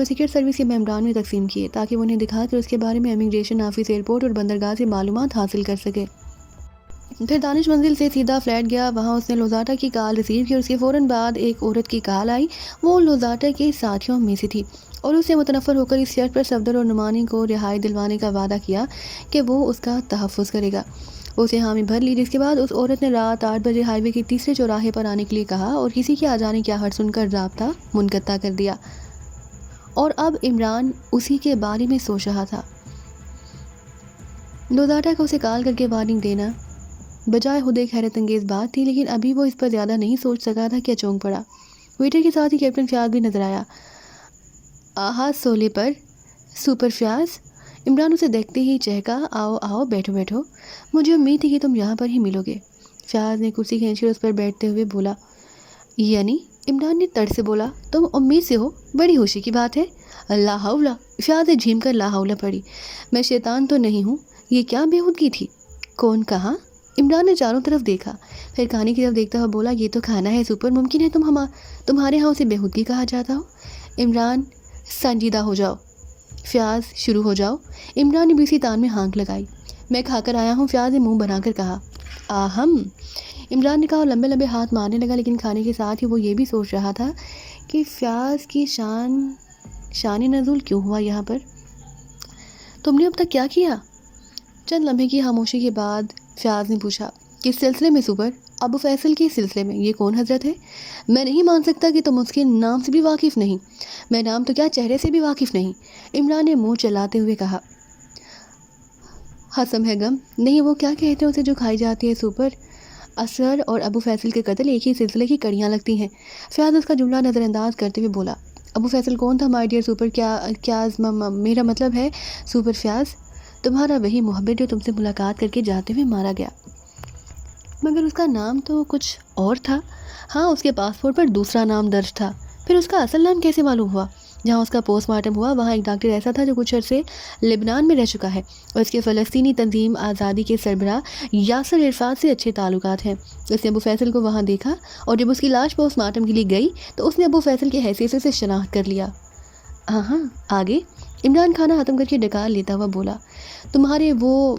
سیکرٹ سروس کے ممبران میں تقسیم کیے تاکہ وہ انہیں دکھا کر اس کے بارے میں امیگریشن آفس، ایئرپورٹ اور بندرگاہ سے معلومات حاصل کر سکے۔ پھر دانش منزل سے سیدھا فلیٹ گیا۔ وہاں اس نے لوزاٹا کی کال ریسیو کی اور اس کے فوراً بعد ایک عورت کی کال آئی۔ وہ لوزاٹا کے ساتھیوں میں سے تھی اور اس سے متنفر ہو کر اس شرط پر صفدر اور نعمانی کو رہائی دلوانے کا وعدہ کیا کہ وہ اس کا تحفظ کرے گا۔ اسے حامی بھر لی، جس کے بعد اس عورت نے رات 8 بجے ہائی وے کے تیسرے چوراہے پر آنے کے لیے کہا اور کسی کے آ جانے کی آہٹ سن کر رابطہ منقطع کر دیا۔ اور اب عمران اسی کے بارے میں سوچ رہا تھا۔ لوزاٹا کو اسے کال کر کے وارننگ دینا بجائے خود ایک حیرت انگیز بات تھی، لیکن ابھی وہ اس پر زیادہ نہیں سوچ سکا تھا کہ چونک پڑا۔ ویٹر کے ساتھ ہی کیپٹن فیاض بھی نظر آیا۔ آہا سولے پر سپر فیاض، عمران اسے دیکھتے ہی چہکا۔ آؤ آؤ، بیٹھو بیٹھو، مجھے امید تھی کہ تم یہاں پر ہی ملو گے۔ فیاض نے کرسی کھینچ کر اس پر بیٹھتے ہوئے بولا۔ یعنی؟ عمران نے تڑ سے بولا۔ تم امید سے ہو؟ بڑی خوشی کی بات ہے۔ لا حول، فیاض نے جھیم کر لا حول پڑھی۔ میں شیطان تو نہیں ہوں۔ یہ کیا بےہودگی تھی؟ کون کہاں؟ عمران نے چاروں طرف دیکھا، پھر کھانے کی طرف دیکھتا ہوا بولا، یہ تو کھانا ہے سپر، ممکن ہے تمہارے ہاں اسے بےہودگی کہا جاتا ہو؟ عمران سنجیدہ ہو جاؤ۔ فیاض شروع ہو جاؤ۔ عمران نے بھی اسی تان میں ہانک لگائی۔ میں کھا کر آیا ہوں، فیاض نے منہ بنا کر کہا۔ آہم، عمران نے کہا اور لمبے لمبے ہاتھ مارنے لگا، لیکن کھانے کے ساتھ ہی وہ یہ بھی سوچ رہا تھا کہ فیاض کی شان نزول کیوں ہوا یہاں پر؟ تم نے اب تک کیا کیا؟ چند لمحے کی خاموشی کے بعد فیاض نے پوچھا. کس سلسلے میں سپر؟ ابو فیصل کے سلسلے میں. یہ کون حضرت ہے؟ میں نہیں مان سکتا کہ تم اس کے نام سے بھی واقف نہیں. میں نام تو کیا چہرے سے بھی واقف نہیں. عمران نے منہ چلاتے ہوئے کہا. حسم ہے غم. نہیں وہ کیا کہتے ہیں اسے جو کھائی جاتی ہے سپر؟ اصغر اور ابو فیصل کے قتل ایک ہی سلسلے کی کڑیاں لگتی ہیں. فیاض اس کا جملہ نظر انداز کرتے ہوئے بولا. ابو فیصل کون تھا مائی ڈیئر سپر؟ کیا میرا مطلب ہے سپر فیاض تمہارا وہی محبت جو تم سے ملاقات کر کے جاتے ہوئے مارا گیا. مگر اس کا نام تو کچھ اور تھا. ہاں اس کے پاسپورٹ پر دوسرا نام درج تھا. پھر اس کا اصل نام کیسے معلوم ہوا؟ جہاں اس کا پوسٹ مارٹم ہوا وہاں ایک ڈاکٹر ایسا تھا جو کچھ عرصے لبنان میں رہ چکا ہے اور اس کے فلسطینی تنظیم آزادی کے سربراہ یاسر عرفات سے اچھے تعلقات ہیں. اس نے ابو فیصل کو وہاں دیکھا اور جب اس کی لاش پوسٹ مارٹم کے لیے گئی تو اس نے ابو فیصل کی حیثیت سے شناخت کر لیا. ہاں آگے؟ عمران کھانا ختم کر کے ڈکار لیتا ہوا بولا. تمہارے وہ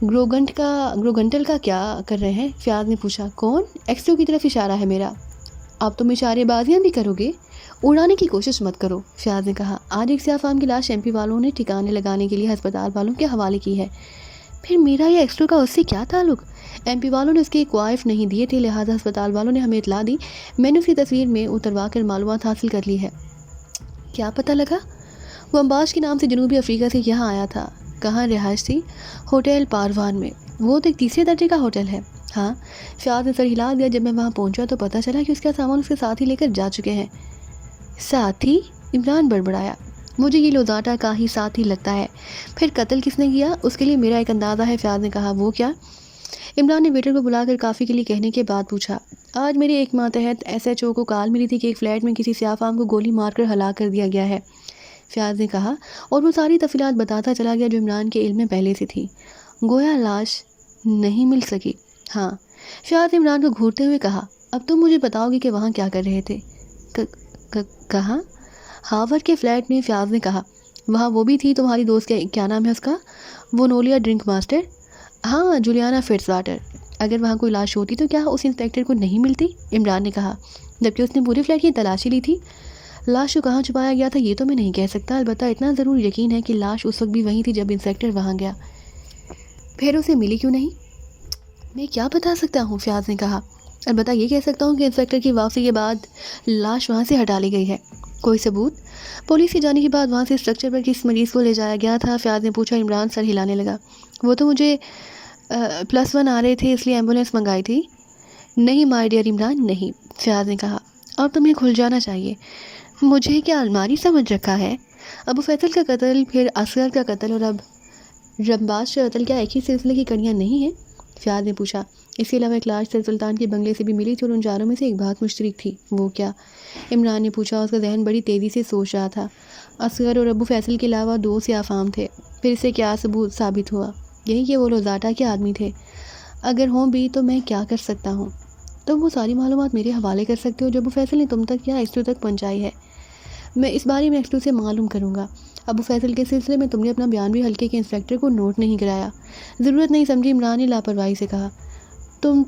گروگنٹل کا کیا کر رہے ہیں؟ فیاض نے پوچھا. کون؟ ایکسٹرو کی طرف اشارہ ہے میرا. اب تم اشارے بازیاں بھی کرو گے؟ اڑانے کی کوشش مت کرو. فیاض نے کہا. آج ایک سیاہ فام کی لاش ایم پی والوں نے ٹھکانے لگانے کے لیے ہسپتال والوں کے حوالے کی ہے. پھر میرا یہ ایکسٹرو کا اس سے کیا تعلق؟ ایم پی والوں نے اس کے کوائف نہیں دیے تھے لہٰذا ہسپتال والوں نے ہمیں اطلاع دی. میں نے اس کی تصویر میں اتروا کر معلومات حاصل کر لی ہے. کیا پتہ لگا؟ وہ امباش کے نام سے جنوبی افریقہ سے یہاں آیا تھا. کہاں رہائش تھی؟ ہوٹل پاروان میں. وہ تو ایک تیسرے درجے کا ہوٹل ہے. ہاں. فیاض نے سر ہلا دیا. جب میں وہاں پہنچا تو پتہ چلا کہ اس کا سامان اس کے ساتھ ہی لے کر جا چکے ہیں. ساتھی؟ عمران بڑبڑایا. مجھے یہ لوزاٹا کا ہی ساتھی لگتا ہے. پھر قتل کس نے کیا؟ اس کے لیے میرا ایک اندازہ ہے. فیاض نے کہا. وہ کیا؟ عمران نے ویٹر کو بلا کر کافی کے لیے کہنے کے بعد پوچھا. آج میرے ایک ماتحت ایس ایچ او کو کال ملی تھی کہ ایک فلیٹ میں کسی سیاہ فام کو گولی مار کر ہلاک کر دیا گیا ہے. فیاض نے کہا اور وہ ساری تفصیلات بتاتا چلا گیا جو عمران کے علم میں پہلے سے تھی. گویا لاش نہیں مل سکی. ہاں. فیاض نے عمران کو گھورتے ہوئے کہا. اب تم مجھے بتاؤ گے کہ وہاں کیا کر رہے تھے؟ کہاں؟ ہاورڈ کے فلیٹ میں. فیاض نے کہا. وہاں وہ بھی تھی تمہاری دوست کے کیا نام ہے اس کا؟ وہ نولیا ڈرنک ماسٹر. ہاں جولیانا فٹز واٹر. اگر وہاں کوئی لاش ہوتی تو کیا اس انسپیکٹر کو نہیں ملتی؟ عمران نے کہا. جبکہ اس نے پورے فلیٹ کی تلاشی لی تھی. لاش کو کہاں چھپایا گیا تھا یہ تو میں نہیں کہہ سکتا. البتہ اتنا ضرور یقین ہے کہ لاش اس وقت بھی وہیں تھی جب انسپیکٹر وہاں گیا. پھر اسے ملی کیوں نہیں؟ میں کیا بتا سکتا ہوں. فیاض نے کہا. البتہ یہ کہہ سکتا ہوں کہ انسپیکٹر کی واپسی کے بعد لاش وہاں سے ہٹا لی گئی ہے. کوئی ثبوت؟ پولیس کے جانے کے بعد وہاں سے اسٹرکچر پر کس مریض کو لے جایا گیا تھا؟ فیاض نے پوچھا. عمران سر ہلانے لگا. وہ تو مجھے +1 آ رہے تھے اس لیے ایمبولینس منگائی تھی. نہیں مائی ڈیئر عمران نہیں. فیاض نے کہا. اب تمہیں کھل جانا چاہیے. مجھے کیا الماری سمجھ رکھا ہے؟ ابو فیصل کا قتل، پھر اصغر کا قتل اور اب رمباش کا قتل کیا ایک ہی سلسلے کی کڑیاں نہیں ہیں؟ فیاض نے پوچھا. اس کے علاوہ ایک لاش سر سلطان کے بنگلے سے بھی ملی تھی اور ان چاروں میں سے ایک بات مشترک تھی. وہ کیا؟ عمران نے پوچھا. اس کا ذہن بڑی تیزی سے سوچ رہا تھا. اصغر اور ابو فیصل کے علاوہ 2 سیاہ فام تھے. پھر اسے کیا ثبوت ثابت ہوا؟ یہی کہ وہ لوزاٹا کے آدمی تھے. اگر ہوں بھی تو میں کیا کر سکتا ہوں؟ تم وہ ساری معلومات میرے حوالے کر سکتے ہو جو ابو فیصل نے تم تک یا ایکسٹرو تک پہنچائی ہے. میں اس بارے میں ایکسٹرو سے معلوم کروں گا. ابو فیصل کے سلسلے میں تم نے اپنا بیان بھی ہلکے کے انسپیکٹر کو نوٹ نہیں کرایا. ضرورت نہیں سمجھی. عمران نے لاپرواہی سے کہا. تم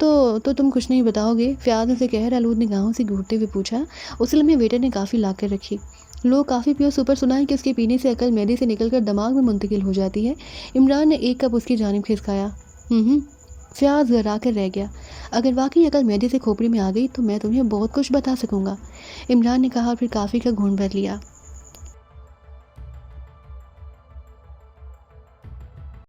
کچھ نہیں بتاؤ گے؟ فیاض نے اسے قہر آلود نگاہوں سے گھورتے ہوئے پوچھا. اس لمحے ویٹر نے کافی لا کر رکھی. لوگ کافی پیو سپر سنا ہے کہ اس کے پینے سے عقل معدے سے نکل کر دماغ میں منتقل ہو جاتی ہے. عمران نے ایک کپ اس کی جانب کھسکایا. فیاض گھبرا کر رہ گیا. اگر واقعی عقل معدے سے کھوپڑی میں آ گئی تو میں تمہیں بہت کچھ بتا سکوں گا. عمران نے کہا اور پھر کافی کا گھونٹ بھر لیا.